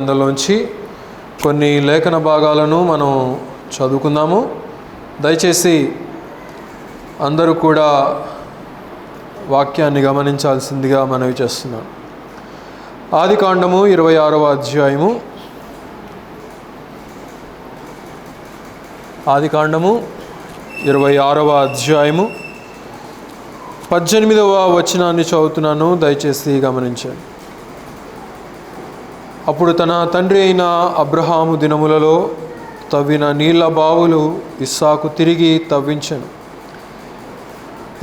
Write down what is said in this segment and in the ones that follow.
అందులోంచి కొన్ని లేఖన భాగాలను మనం చదువుకుందాము. దయచేసి అందరూ కూడా వాక్యాన్ని గమనించాల్సిందిగా మనవి చేస్తున్నాను. ఆదికాండము 26వ అధ్యాయము. ఆదికాండము 26వ అధ్యాయము 18వ వచనాన్ని చదువుతున్నాను. దయచేసి గమనించండి. అప్పుడు తన తండ్రి అయిన అబ్రహాము దినములలో తవ్విన నీళ్ల బావులు ఇస్సాకు తిరిగి తవ్వించెను.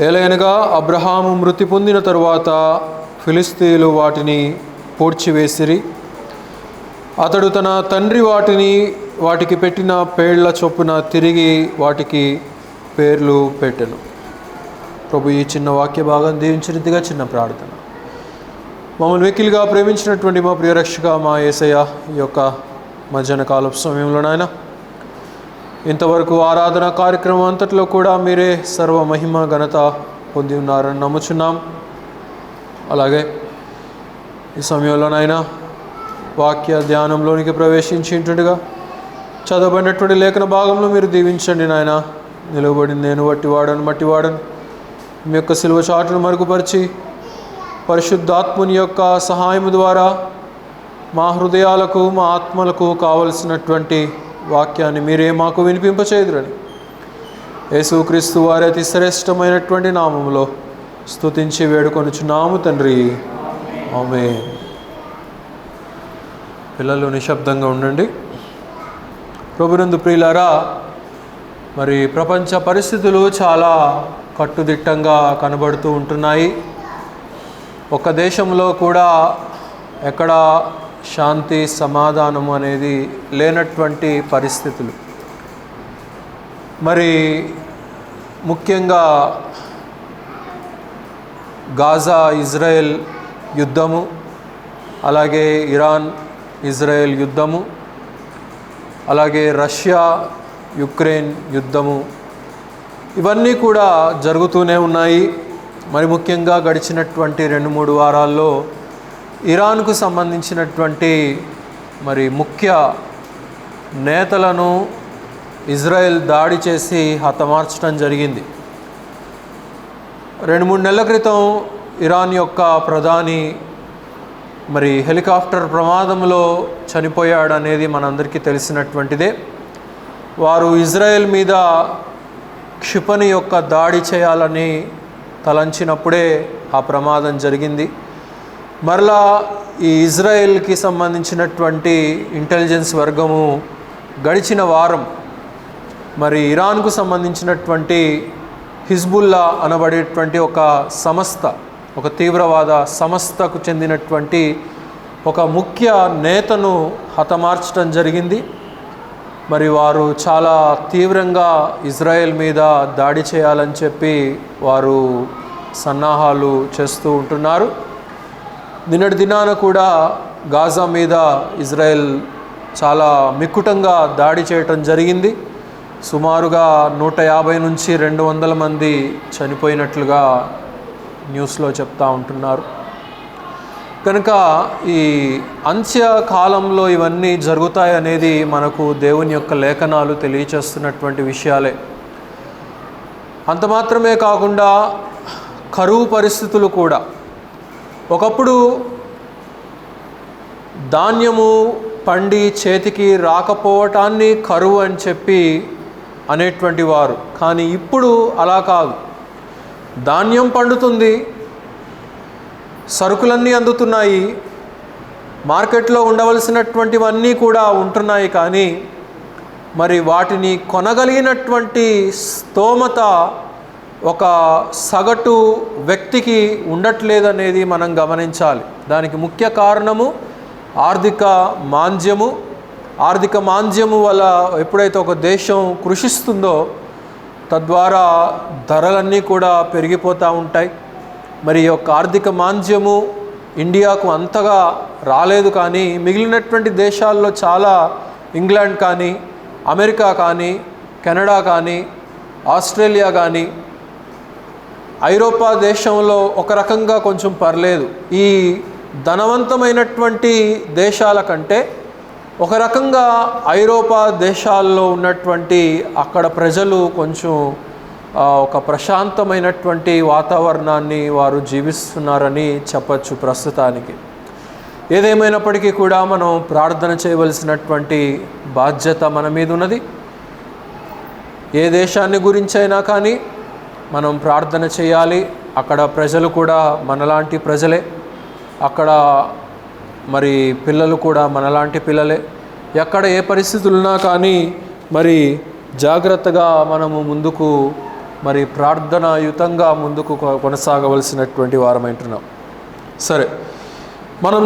ఏలయనగా అబ్రహాము మృతి పొందిన తరువాత ఫిలిస్తీయులు వాటిని పూడ్చివేసిరి. అతడు తన తండ్రి వాటికి పెట్టిన పేళ్ల చొప్పున తిరిగి వాటికి పేర్లు పెట్టెను. ప్రభు ఈ చిన్న వాక్య భాగం దీవించినదిగా చిన్న ప్రార్థన. మమ్మల్ని వెకిలిగా ప్రేమించినటువంటి మా ప్రియరక్షక మా యేసయ్య, ఈ యొక్క మధ్యాహ్న కాలపు సమయంలో నాయన ఇంతవరకు ఆరాధన కార్యక్రమం అంతట్లో కూడా మీరే సర్వ మహిమ ఘనత పొంది ఉన్నారని నమ్ముచున్నాం. అలాగే ఈ సమయంలో నాయన వాక్య ధ్యానంలోనికి ప్రవేశించింటుండగా చదవబడినటువంటి లేఖన భాగంలో మీరు దీవించండి నాయన. నిలువబడి నేను మట్టివాడను మీ యొక్క సిలువ చాటును మరుగుపరిచి పరిశుద్ధాత్ముని యొక్క సహాయం ద్వారా మా హృదయాలకు మా ఆత్మలకు కావలసినటువంటి వాక్యాన్ని మీరే మాకు వినిపింపచేయుదురని యేసుక్రీస్తు వారి అతి శ్రేష్టమైనటువంటి నామములో స్తుతించి వేడుకొనుచున్నాము తండ్రి, ఆమేన్. పిల్లలు నిశ్శబ్దంగా ఉండండి. ప్రభునందు ప్రియులారా, మరి ప్రపంచ పరిస్థితులు చాలా కట్టుదిట్టంగా కనబడుతూ ఉంటున్నాయి. ఒక దేశంలో కూడా ఎక్కడ శాంతి సమాధానం అనేది లేనటువంటి పరిస్థితులు. మరి ముఖ్యంగా గాజా ఇజ్రాయెల్ యుద్ధము, అలాగే ఇరాన్ ఇజ్రాయెల్ యుద్ధము, అలాగే రష్యా యుక్రెయిన్ యుద్ధము, ఇవన్నీ కూడా జరుగుతూనే ఉన్నాయి. మరి ముఖ్యంగా గడిచినటువంటి 2-3 వారాల్లో ఇరాన్కు సంబంధించినటువంటి మరి ముఖ్య నేతలను ఇజ్రాయెల్ దాడి చేసి హతమార్చడం జరిగింది. 2-3 నెలల క్రితం ఇరాన్ యొక్క ప్రధాని మరి హెలికాప్టర్ ప్రమాదంలో చనిపోయాడనేది మనందరికీ తెలిసినటువంటిదే. వారు ఇజ్రాయెల్ మీద క్షిపణి యొక్క దాడి చేయాలని తలంచినప్పుడే ఆ ప్రమాదం జరిగింది. మరలా ఈ ఇజ్రాయెల్కి సంబంధించినటువంటి ఇంటెలిజెన్స్ వర్గము గడిచిన వారం మరి ఇరాన్కు సంబంధించినటువంటి హిజ్బుల్లా అనబడేటువంటి ఒక సంస్థ, ఒక తీవ్రవాద సంస్థకు చెందినటువంటి ఒక ముఖ్య నేతను హతమార్చడం జరిగింది. మరి వారు చాలా తీవ్రంగా ఇజ్రాయెల్ మీద దాడి చేయాలని చెప్పి వారు సన్నాహాలు చేస్తూ ఉంటున్నారు. నిన్నటి దినాన కూడా గాజా మీద ఇజ్రాయెల్ చాలా మిక్కుటంగా దాడి చేయటం జరిగింది. సుమారుగా 150 నుంచి 200 మంది చనిపోయినట్లుగా న్యూస్లో చెప్తా ఉంటున్నారు. కనుక ఈ అంత్యకాలంలో ఇవన్నీ జరుగుతాయనేది మనకు దేవుని యొక్క లేఖనాలు తెలియచేస్తున్నటువంటి విషయాలే. అంత మాత్రమే కాకుండా కరువు పరిస్థితులు కూడా, ఒకప్పుడు ధాన్యము పండి చేతికి రాకపోవటాన్ని కరువు అని చెప్పి అనేటువంటి వారు. కానీ ఇప్పుడు అలా కాదు. ధాన్యం పండుతుంది, సరుకులన్నీ అందుతున్నాయి, మార్కెట్లో ఉండవలసినటువంటివన్నీ కూడా ఉంటున్నాయి. కానీ మరి వాటిని కొనగలిగినటువంటి స్తోమత ఒక సగటు వ్యక్తికి ఉండట్లేదనేది మనం గమనించాలి. దానికి ముఖ్య కారణము ఆర్థిక మాంద్యము వల్ల ఎప్పుడైతే ఒక దేశం కృషిస్తుందో తద్వారా ధరలన్నీ కూడా పెరిగిపోతూ ఉంటాయి. మరి ఈ యొక్క ఆర్థిక మాంద్యము ఇండియాకు అంతగా రాలేదు. కానీ మిగిలినటువంటి దేశాల్లో చాలా, ఇంగ్లాండ్ కానీ, అమెరికా కానీ, కెనడా కానీ, ఆస్ట్రేలియా కానీ, ఐరోపా దేశంలో ఒక రకంగా కొంచెం పర్లేదు. ఈ ధనవంతమైనటువంటి దేశాల కంటే ఒక రకంగా ఐరోపా దేశాల్లో ఉన్నటువంటి అక్కడ ప్రజలు కొంచెం ఒక ప్రశాంతమైనటువంటి వాతావరణాన్ని వారు జీవిస్తున్నారని చెప్పచ్చు ప్రస్తుతానికి. ఏదేమైనప్పటికీ కూడా మనం ప్రార్థన చేయవలసినటువంటి బాధ్యత మన మీద ఉన్నది. ఏ దేశాన్ని గురించైనా కానీ మనం ప్రార్థన చేయాలి. అక్కడ ప్రజలు కూడా మనలాంటి ప్రజలే, అక్కడ మరి పిల్లలు కూడా మనలాంటి పిల్లలే. ఎక్కడ ఏ పరిస్థితులున్నా కానీ మరి జాగ్రత్తగా మనము ముందుకు మరి ప్రార్థనాయుతంగా ముందుకు కొనసాగవలసినటువంటి వారమైంటున్నాం. సరే, మనం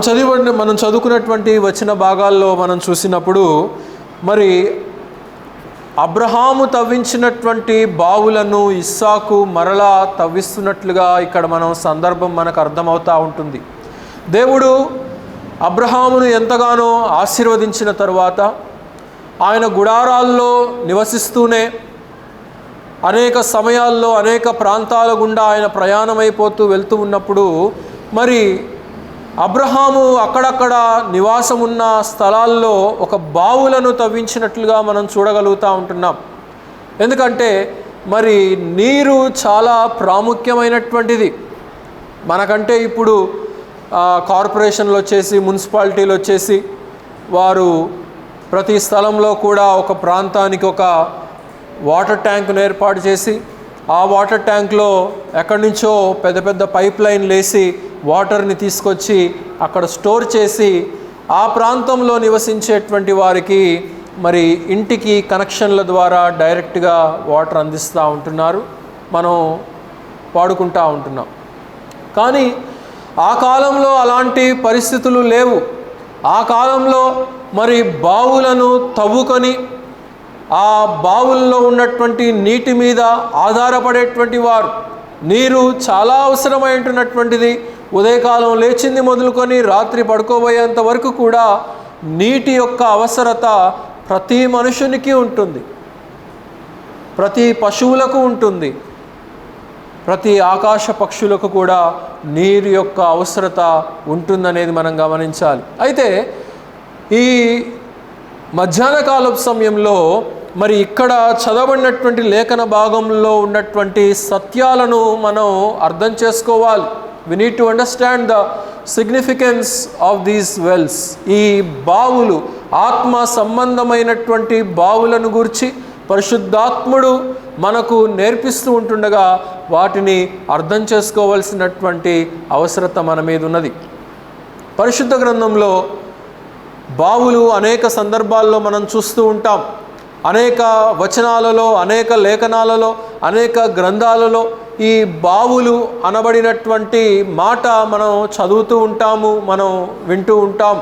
చదువుకున్నటువంటి వచన భాగాల్లో మనం చూసినప్పుడు మరి అబ్రహాము తవ్వించినటువంటి బావులను ఇస్సాకు మరలా తవ్విస్తున్నట్లుగా ఇక్కడ సందర్భం మనకు అర్థమవుతూ ఉంటుంది. దేవుడు అబ్రహామును ఎంతగానో ఆశీర్వదించిన తరువాత ఆయన గుడారాల్లో నివసిస్తూనే అనేక సమయాల్లో అనేక ప్రాంతాల గుండా ఆయన ప్రయాణమైపోతూ వెళ్తూ ఉన్నప్పుడు మరి అబ్రహాము అక్కడక్కడ నివాసం ఉన్న స్థలాల్లో ఒక బావులను తవ్వించినట్లుగా మనం చూడగలుగుతూ ఉంటున్నాం. ఎందుకంటే మరి నీరు చాలా ప్రాముఖ్యమైనటువంటిది. మనకంటే ఇప్పుడు కార్పొరేషన్లు వచ్చేసి, మున్సిపాలిటీలు వచ్చేసి వారు ప్రతి స్థలంలో కూడా ఒక ప్రాంతానికి ఒక వాటర్ ట్యాంకును ఏర్పాటు చేసి ఆ వాటర్ ట్యాంక్లో ఎక్కడి నుంచో పెద్ద పెద్ద పైప్ లైన్లు వేసి వాటర్ని తీసుకొచ్చి అక్కడ స్టోర్ చేసి ఆ ప్రాంతంలో నివసించేటువంటి వారికి మరి ఇంటికి కనెక్షన్ల ద్వారా డైరెక్ట్గా వాటర్ అందిస్తూ ఉంటున్నారు, మనం వాడుకుంటూ ఉంటున్నాం. కానీ ఆ కాలంలో అలాంటి పరిస్థితులు లేవు. ఆ కాలంలో మరి బావులను తవ్వుకొని ఆ బావుల్లో ఉన్నటువంటి నీటి మీద ఆధారపడేటువంటి వారు. నీరు చాలా అవసరమైనటువంటిది. ఉదయకాలం లేచింది మొదలుకొని రాత్రి పడుకోబోయేంత వరకు కూడా నీటి యొక్క అవసరత ప్రతి మనుషునికి ఉంటుంది, ప్రతి పశువులకు ఉంటుంది, ప్రతి ఆకాశ పక్షులకు కూడా నీరు యొక్క అవసరత ఉంటుందనేది మనం గమనించాలి. అయితే ఈ మధ్యాహ్న కాలపు సమయంలో మరి ఇక్కడ చదవబడినటువంటి లేఖన భాగంలో ఉన్నటువంటి సత్యాలను మనం అర్థం చేసుకోవాలి. we need to understand the significance of these wells. ఈ బావులు ఆత్మ సంబంధమైనటువంటి బావులను గురించి పరిశుద్ధాత్ముడు మనకు నేర్పిస్తూ ఉంటుండగా వాటిని అర్థం చేసుకోవాల్సినటువంటి అవసరత మన మీద ఉన్నది. పరిశుద్ధ గ్రంథంలో బావులు అనేక సందర్భాల్లో మనం చూస్తూ ఉంటాం. అనేక వచనాలలో, అనేక లేఖనాలలో, అనేక గ్రంథాలలో ఈ బావులు అనబడినటువంటి మాట మనం చదువుతూ ఉంటాము, మనం వింటూ ఉంటాం.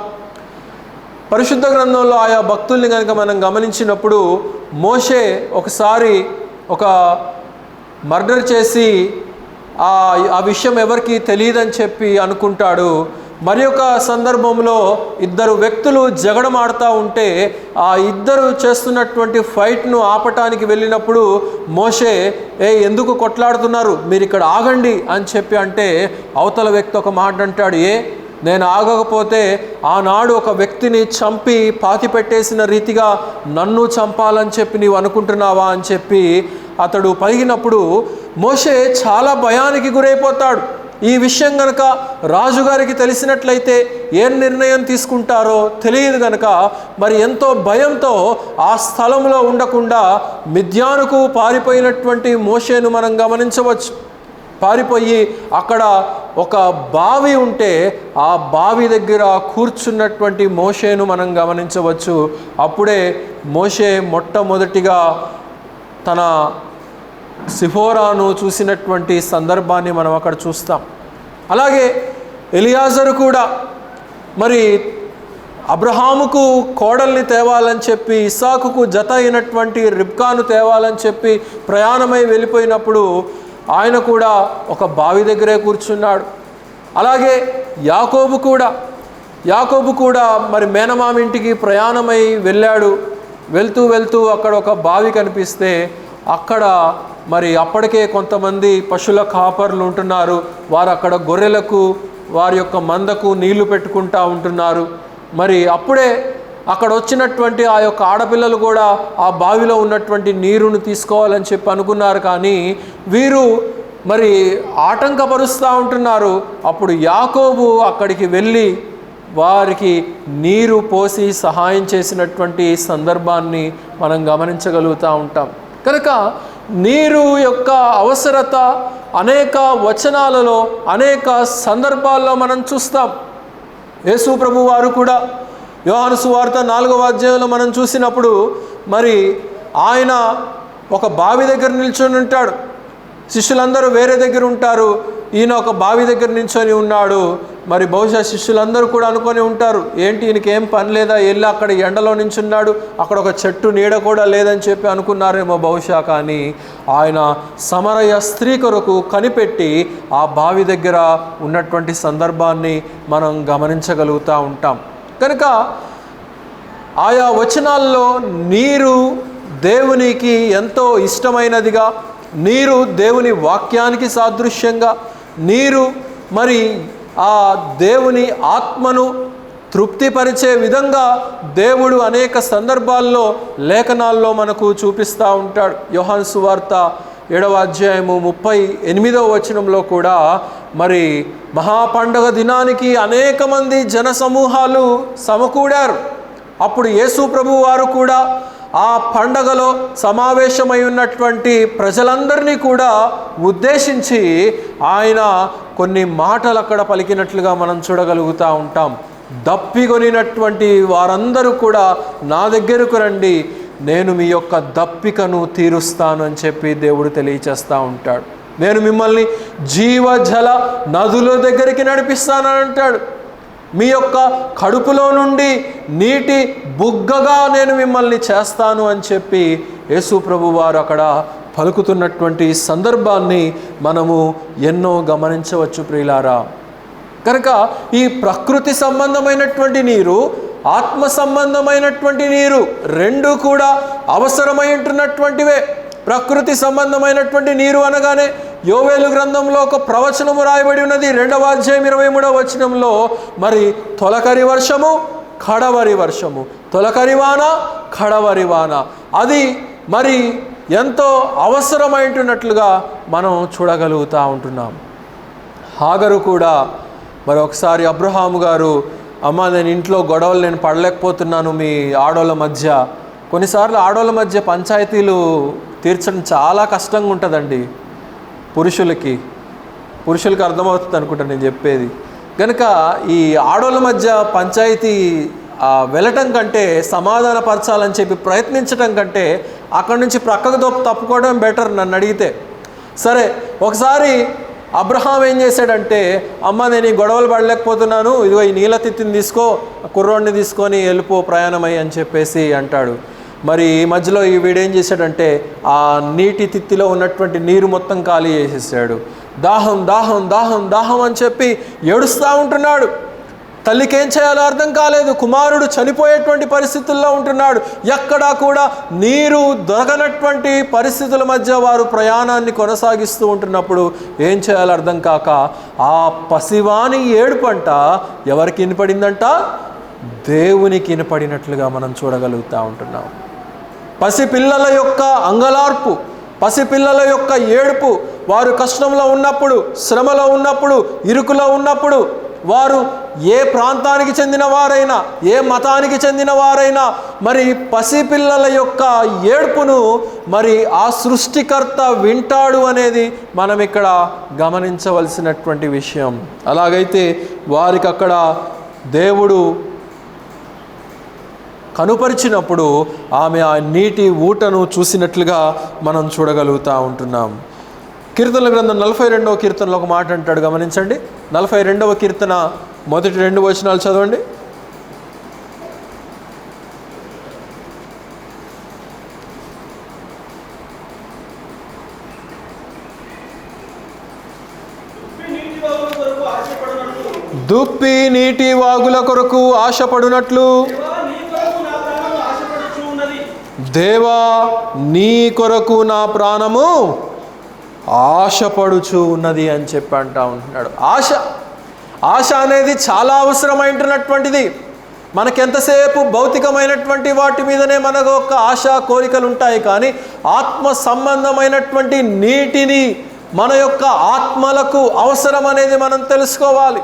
పరిశుద్ధ గ్రంథంలో ఆయా భక్తుల్ని కనుక మనం గమనించినప్పుడు మోషే ఒకసారి ఒక మర్డర్ చేసి ఆ విషయం ఎవరికి తెలియదని చెప్పి అనుకుంటాడు. మరి ఒక సందర్భంలో ఇద్దరు వ్యక్తులు జగడమాడుతూ ఉంటే ఆ ఇద్దరు చేస్తున్నటువంటి ఫైట్ను ఆపటానికి వెళ్ళినప్పుడు మోషే ఎందుకు కొట్లాడుతున్నారు, మీరు ఇక్కడ ఆగండి అని చెప్పి అంటే అవతల వ్యక్తి ఒక మాట అంటాడు, నేను ఆగకపోతే ఆనాడు ఒక వ్యక్తిని చంపి పాతిపెట్టేసిన రీతిగా నన్ను చంపాలని చెప్పి నీవు అనుకుంటున్నావా అని చెప్పి అతడు పలిగినప్పుడు మోషే చాలా భయానికి గురైపోతాడు. ఈ విషయం గనక రాజుగారికి తెలిసినట్లయితే ఏం నిర్ణయం తీసుకుంటారో తెలియదు గనక మరి ఎంతో భయంతో ఆ స్థలంలో ఉండకుండా మిద్యానుకు పారిపోయినటువంటి మోషేను మనం గమనించవచ్చు. పారిపోయి అక్కడ ఒక బావి ఉంటే ఆ బావి దగ్గర కూర్చున్నటువంటి మోషేను మనం గమనించవచ్చు. అప్పుడే మోషే మొట్టమొదటిగా తన సిఫోరాను చూసినటువంటి సందర్భాన్ని మనం అక్కడ చూస్తాం. అలాగే ఎలియాజరు కూడా మరి అబ్రహాముకు కోడల్ని తేవాలని చెప్పి ఇస్సాకుకు జత అయినటువంటి రిబ్కాను తేవాలని చెప్పి ప్రయాణమై వెళ్ళిపోయినప్పుడు ఆయన కూడా ఒక బావి దగ్గరే కూర్చున్నాడు. అలాగే యాకోబు కూడా మరి మేనమామింటికి ప్రయాణమై వెళ్ళాడు. వెళ్తూ అక్కడ ఒక బావి కనిపిస్తే అక్కడ మరి అప్పటికే కొంతమంది పశువుల కాపర్లు ఉంటున్నారు. వారు అక్కడ గొర్రెలకు వారి యొక్క మందకు నీళ్లు పెట్టుకుంటూ ఉంటున్నారు. మరి అప్పుడే అక్కడ వచ్చినటువంటి ఆ యొక్క ఆడపిల్లలు కూడా ఆ బావిలో ఉన్నటువంటి నీరును తీసుకోవాలని చెప్పి అనుకున్నారు. కానీ వీరు మరి ఆటంకపరుస్తూ ఉంటున్నారు. అప్పుడు యాకోబు అక్కడికి వెళ్ళి వారికి నీరు పోసి సహాయం చేసినటువంటి సందర్భాన్ని మనం గమనించగలుగుతూ ఉంటాం. కనుక నీరు యొక్క అవసరత అనేక వచనాలలో అనేక సందర్భాల్లో మనం చూస్తాం. యేసు ప్రభు వారు కూడా యోహాను సువార్త 4వ అధ్యాయంలో మనం చూసినప్పుడు మరి ఆయన ఒక బావి దగ్గర నిల్చొని ఉంటాడు. శిష్యులందరూ వేరే దగ్గర ఉంటారు, ఈయన ఒక బావి దగ్గర నిల్చొని ఉన్నాడు. మరి బహుశా శిష్యులందరూ కూడా అనుకొని ఉంటారు, ఏంటి ఈయనకేం పని లేదా, వెళ్ళి అక్కడ ఎండలో నించున్నాడు, అక్కడ ఒక చెట్టు నీడ కూడా లేదని చెప్పి అనుకున్నారేమో బహుశా. కానీ ఆయన సమరయ స్త్రీ కొరకు కనిపెట్టి ఆ బావి దగ్గర ఉన్నటువంటి సందర్భాన్ని మనం గమనించగలుగుతూ ఉంటాం. కనుక ఆయా వచనాల్లో నీరు దేవునికి ఎంతో ఇష్టమైనదిగా, నీరు దేవుని వాక్యానికి సాదృశ్యంగా, నీరు మరి ఆ దేవుని ఆత్మను తృప్తిపరిచే విధంగా దేవుడు అనేక సందర్భాల్లో లేఖనాల్లో మనకు చూపిస్తూ ఉంటాడు. యోహాను సువార్త 7వ అధ్యాయము 38వ వచనంలో కూడా మరి మహాపండగ దినానికి అనేక మంది జన సమూహాలు సమకూడారు. అప్పుడు యేసు ప్రభు వారు కూడా ఆ పండగలో సమావేశమై ఉన్నటువంటి ప్రజలందరినీ కూడా ఉద్దేశించి ఆయన కొన్ని మాటలు అక్కడ పలికినట్లుగా మనం చూడగలుగుతూ ఉంటాం. దప్పికొనినటువంటి వారందరూ కూడా నా దగ్గరకు రండి, నేను మీ యొక్క దప్పికను తీరుస్తాను అని చెప్పి దేవుడు తెలియచేస్తూ ఉంటాడు. నేను మిమ్మల్ని జీవజల నదుల దగ్గరికి నడిపిస్తానని అంటాడు. మీ యొక్క కడుపులో నుండి నీటి బుగ్గగా నేను మిమ్మల్ని చేస్తాను అని చెప్పి యేసు ప్రభు వారు అక్కడ పలుకుతున్నటువంటి సందర్భాన్ని మనము ఎన్నో గమనించవచ్చు ప్రియులారా. కనుక ఈ ప్రకృతి సంబంధమైనటువంటి నీరు, ఆత్మ సంబంధమైనటువంటి నీరు రెండు కూడా అవసరమై ఉంటున్నటువంటివే. ప్రకృతి సంబంధమైనటువంటి నీరు అనగానే యోవేలు గ్రంథంలో ఒక ప్రవచనము రాయబడి ఉన్నది. 2వ అధ్యాయం 23వ వచనంలో మరి తొలకరి వర్షము, కడవరి వర్షము, తొలకరి వాన, కడవరి వాన, అది మరి ఎంతో అవసరమైనట్టుగా మనం చూడగలుగుతూ ఉంటున్నాం. హాగరు కూడా మరి ఒకసారి అబ్రహాము గారు, అమ్మ నేను ఇంట్లో గొడవలు నేను పడలేకపోతున్నాను మీ ఆడోళ్ళ మధ్య. కొన్నిసార్లు ఆడోళ్ళ మధ్య పంచాయతీలు తీర్చడం చాలా కష్టంగా ఉంటుందండి. పురుషులకి అర్థమవుతుంది అనుకుంటా నేను చెప్పేది. కనుక ఈ ఆడోళ్ళ మధ్య పంచాయతీ వెళ్ళటం కంటే, సమాధానపరచాలని చెప్పి ప్రయత్నించడం కంటే అక్కడి నుంచి ప్రక్కకు తప్పుకోవడం బెటర్ నన్ను అడిగితే. సరే, ఒకసారి అబ్రహాం ఏం చేశాడంటే, అమ్మ నేను ఈ గొడవలు పడలేకపోతున్నాను, ఇదిగో ఈ నీళ్ళ తిత్తిని తీసుకో, కుర్రోడిని తీసుకొని వెళ్ళిపో ప్రయాణమై అని చెప్పేసి అంటాడు. మరి ఈ మధ్యలో ఈ వీడేం చేశాడంటే ఆ నీటి తిత్తిలో ఉన్నటువంటి నీరు మొత్తం ఖాళీ చేసేసాడు. దాహం దాహం దాహం దాహం అని చెప్పి ఏడుస్తూ ఉంటున్నాడు. తల్లికి ఏం చేయాలో అర్థం కాలేదు. కుమారుడు చనిపోయేటువంటి పరిస్థితుల్లో ఉంటున్నాడు. ఎక్కడా కూడా నీరు దొరకనటువంటి పరిస్థితుల మధ్య వారు ప్రయాణాన్ని కొనసాగిస్తూ ఉంటున్నప్పుడు ఏం చేయాలో అర్థం కాక ఆ పసివాని ఏడుపంట ఎవరికి వినపడిందంట? దేవునికి వినపడినట్లుగా మనం చూడగలుగుతూ ఉంటున్నాం. పసిపిల్లల యొక్క అంగలార్పు, పసిపిల్లల యొక్క ఏడుపు, వారు కష్టంలో ఉన్నప్పుడు, శ్రమలో ఉన్నప్పుడు, ఇరుకులో ఉన్నప్పుడు, వారు ఏ ప్రాంతానికి చెందిన వారైనా, ఏ మతానికి చెందిన వారైనా మరి పసిపిల్లల యొక్క ఏడుపును మరి ఆ సృష్టికర్త వింటాడు అనేది మనం ఇక్కడ గమనించవలసినటువంటి విషయం. అలాగైతే వారికి అక్కడ దేవుడు కనుపరిచినప్పుడు ఆమె ఆ నీటి ఊటను చూసినట్లుగా మనం చూడగలుగుతూ ఉంటున్నాం. కీర్తనల గ్రంథం 42వ కీర్తనలో ఒక మాట అంటాడు, గమనించండి. 42వ కీర్తన మొదటి 2 వచనాలు చదవండి. దుప్పి నీటి వాగుల కొరకు ఆశపడునట్లు దేవా నీ కొరకు నా ప్రాణము ఆశపడుచు ఉన్నది అని చెప్పి అంటా ఉంటున్నాడు. ఆశ అనేది చాలా అవసరమైనటువంటిది. మనకెంతసేపు భౌతికమైనటువంటి వాటి మీదనే మనకు ఒక ఆశ కోరికలు ఉంటాయి, కానీ ఆత్మ సంబంధమైనటువంటి నీటిని మన యొక్క ఆత్మలకు అవసరం అనేది మనం తెలుసుకోవాలి.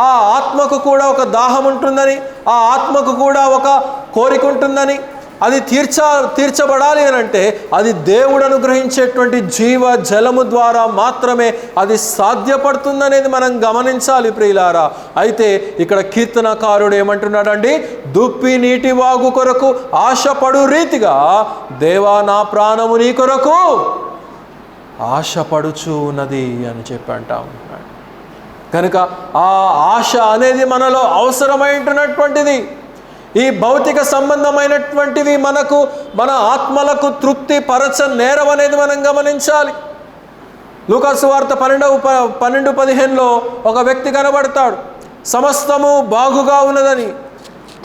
ఆ ఆత్మకు కూడా ఒక దాహం ఉంటుందని, ఆ ఆత్మకు కూడా ఒక కోరిక ఉంటుందని, అది తీర్చబడాలి అని అంటే అది దేవుడు అనుగ్రహించేటువంటి జీవ జలము ద్వారా మాత్రమే అది సాధ్యపడుతుందనేది మనం గమనించాలి ప్రియులారా. అయితే ఇక్కడ కీర్తనకారుడు ఏమంటున్నాడండి, దుప్పి నీటి వాగు కొరకు ఆశపడు రీతిగా దేవా నా ప్రాణము నీ కొరకు ఆశపడుచు ఉన్నది అని చెప్పి అంటా ఉంటున్నాడు. కనుక ఆ ఆశ అనేది మనలో అవసరమైనటువంటిది. ఈ భౌతిక సంబంధమైనటువంటివి మన ఆత్మలకు తృప్తి పరచనేరం అనేది మనం గమనించాలి. లూకాసు వార్త 12:15 ఒక వ్యక్తి కనబడతాడు. సమస్తము బాగుగా ఉన్నదని,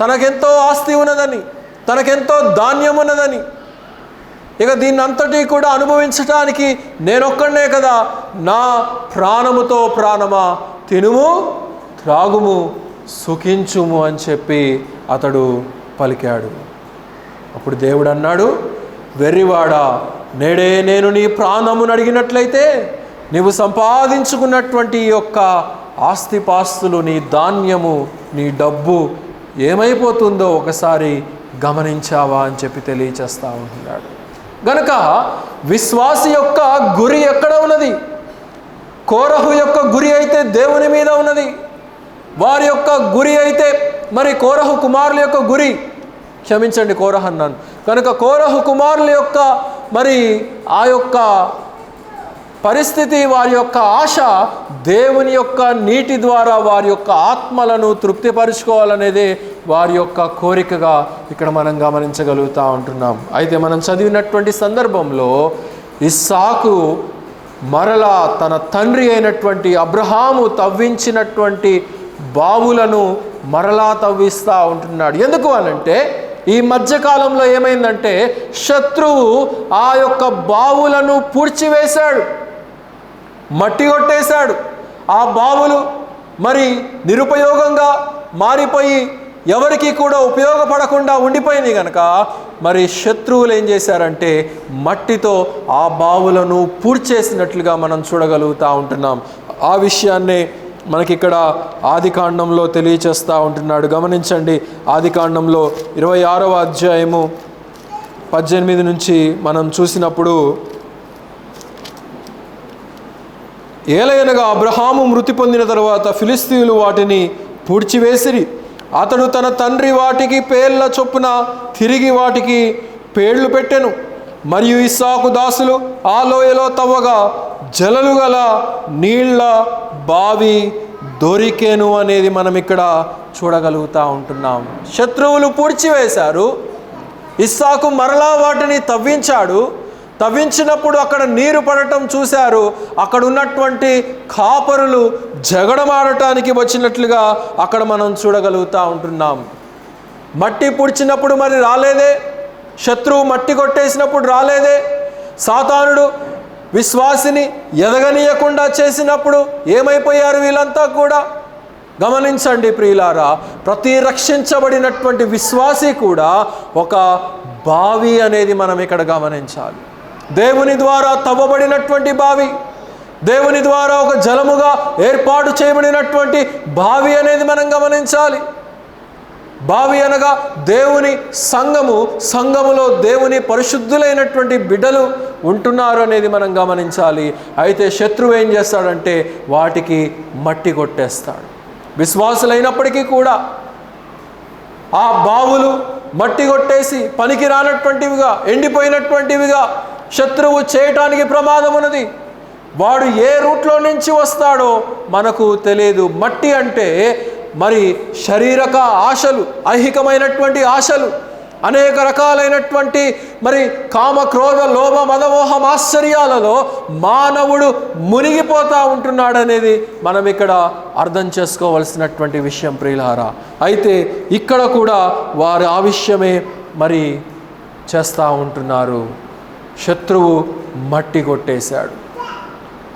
తనకెంతో ఆస్తి ఉన్నదని, తనకెంతో ధాన్యం ఉన్నదని, ఇక దీన్ని అంతటి కూడా అనుభవించటానికి నేనొక్కడే కదా, నా ప్రాణముతో ప్రాణమా తినుము త్రాగుము సుఖించుము అని చెప్పి అతడు పలికాడు. అప్పుడు దేవుడు అన్నాడు, వెర్రివాడా, నేడే నేను నీ ప్రాణమును అడిగినట్లయితే నీవు సంపాదించుకున్నటువంటి ఈ యొక్క ఆస్తిపాస్తులు, నీ ధాన్యము, నీ డబ్బు ఏమైపోతుందో ఒకసారి గమనించావా అని చెప్పి తెలియచేస్తూ ఉంటున్నాడు. గనుక విశ్వాసి యొక్క గురి ఎక్కడ ఉన్నది? కోరహు యొక్క గురి అయితే దేవుని మీద ఉన్నది. వారి యొక్క గురి అయితే మరి కోరహు కుమారుల యొక్క గురి, క్షమించండి కోరహు అన్నాను, కనుక కోరహు కుమారుల యొక్క మరి ఆ యొక్క పరిస్థితి, వారి యొక్క ఆశ దేవుని యొక్క నీటి ద్వారా వారి యొక్క ఆత్మలను తృప్తిపరుచుకోవాలనేదే వారి యొక్క కోరికగా ఇక్కడ మనం గమనించగలుగుతూ ఉంటున్నాం. అయితే మనం చదివినటువంటి సందర్భంలో ఇస్సాకు మరలా తన తండ్రి అయినటువంటి అబ్రహాము తవ్వించినటువంటి బావులను మరలా తవ్విస్తూ ఉంటున్నాడు. ఎందుకు అనంటే ఈ మధ్యకాలంలో ఏమైందంటే శత్రువు ఆ యొక్క బావులను పూడ్చివేశాడు, మట్టి కొట్టేశాడు. ఆ బావులు మరి నిరుపయోగంగా మారిపోయి ఎవరికి కూడా ఉపయోగపడకుండా ఉండిపోయింది కనుక మరి శత్రువులు ఏం చేశారంటే మట్టితో ఆ బావులను పూడ్చేసినట్లుగా మనం చూడగలుగుతూ ఉంటున్నాం. ఆ విషయాన్నే మనకిక్కడ ఆదికాండంలో తెలియచేస్తూ ఉంటున్నాడు. గమనించండి, ఆదికాండంలో 26వ అధ్యాయము 18 నుంచి మనం చూసినప్పుడు, ఏలయనగా అబ్రహాము మృతి పొందిన తరువాత ఫిలిస్తీయులు వాటిని పూడ్చివేసిరి. అతడు తన తండ్రి వాటికి పేర్ల చొప్పున తిరిగి వాటికి పేర్లు పెట్టెను. మరియు ఇస్సాకు దాసులు ఆ లోయలో తవ్వగా జలలు గల నీళ్ల బావి దొరికెను అనేది మనం ఇక్కడ చూడగలుగుతూ ఉంటున్నాం. శత్రువులు పూడ్చివేశారు, ఇస్సాకు మరలా వాటిని తవ్వించాడు. తవ్వించినప్పుడు అక్కడ నీరు పడటం చూశారు. అక్కడ ఉన్నటువంటి కాపరులు జగడమాడటానికి వచ్చినట్లుగా అక్కడ మనం చూడగలుగుతూ ఉంటున్నాం. మట్టి పూడ్చినప్పుడు మరి రాలేదే, శత్రువు మట్టి కొట్టేసినప్పుడు రాలేదే, సాతానుడు విశ్వాసిని ఎదగనీయకుండా చేసినప్పుడు ఏమైపోయారు వీళ్ళంతా కూడా? గమనించండి ప్రియులారా, ప్రతి రక్షించబడినటువంటి విశ్వాసి కూడా ఒక బావి అనేది మనం ఇక్కడ గమనించాలి. దేవుని ద్వారా తవ్వబడినటువంటి బావి, దేవుని ద్వారా ఒక జలముగా ఏర్పాటు చేయబడినటువంటి బావి అనేది మనం గమనించాలి. బావి అనగా దేవుని సంఘము, సంఘములో దేవుని పరిశుద్ధులైనటువంటి బిడ్డలు ఉంటున్నారు అనేది మనం గమనించాలి. అయితే శత్రువు ఏం చేస్తాడంటే వాటికి మట్టి కొట్టేస్తాడు. విశ్వాసులైనప్పటికీ కూడా ఆ బావులు మట్టి కొట్టేసి పనికి రానటువంటివిగా, ఎండిపోయినటువంటివిగా శత్రువు చేయటానికి ప్రమాదం ఉన్నది. వాడు ఏ రూట్లో నుంచి వస్తాడో మనకు తెలియదు. మట్టి అంటే మరి శారీరక ఆశలు, ఐహికమైనటువంటి ఆశలు, అనేక రకాలైనటువంటి మరి కామ క్రోధ లోభ మదమోహం ఆశ్చర్యాలలో మానవుడు మునిగిపోతూ ఉంటున్నాడనేది మనం ఇక్కడ అర్థం చేసుకోవలసినటువంటి విషయం ప్రియులారా. అయితే ఇక్కడ కూడా వారు ఆ విషయమే మరి చేస్తూ ఉంటున్నారు. శత్రువు మట్టి కొట్టేశాడు.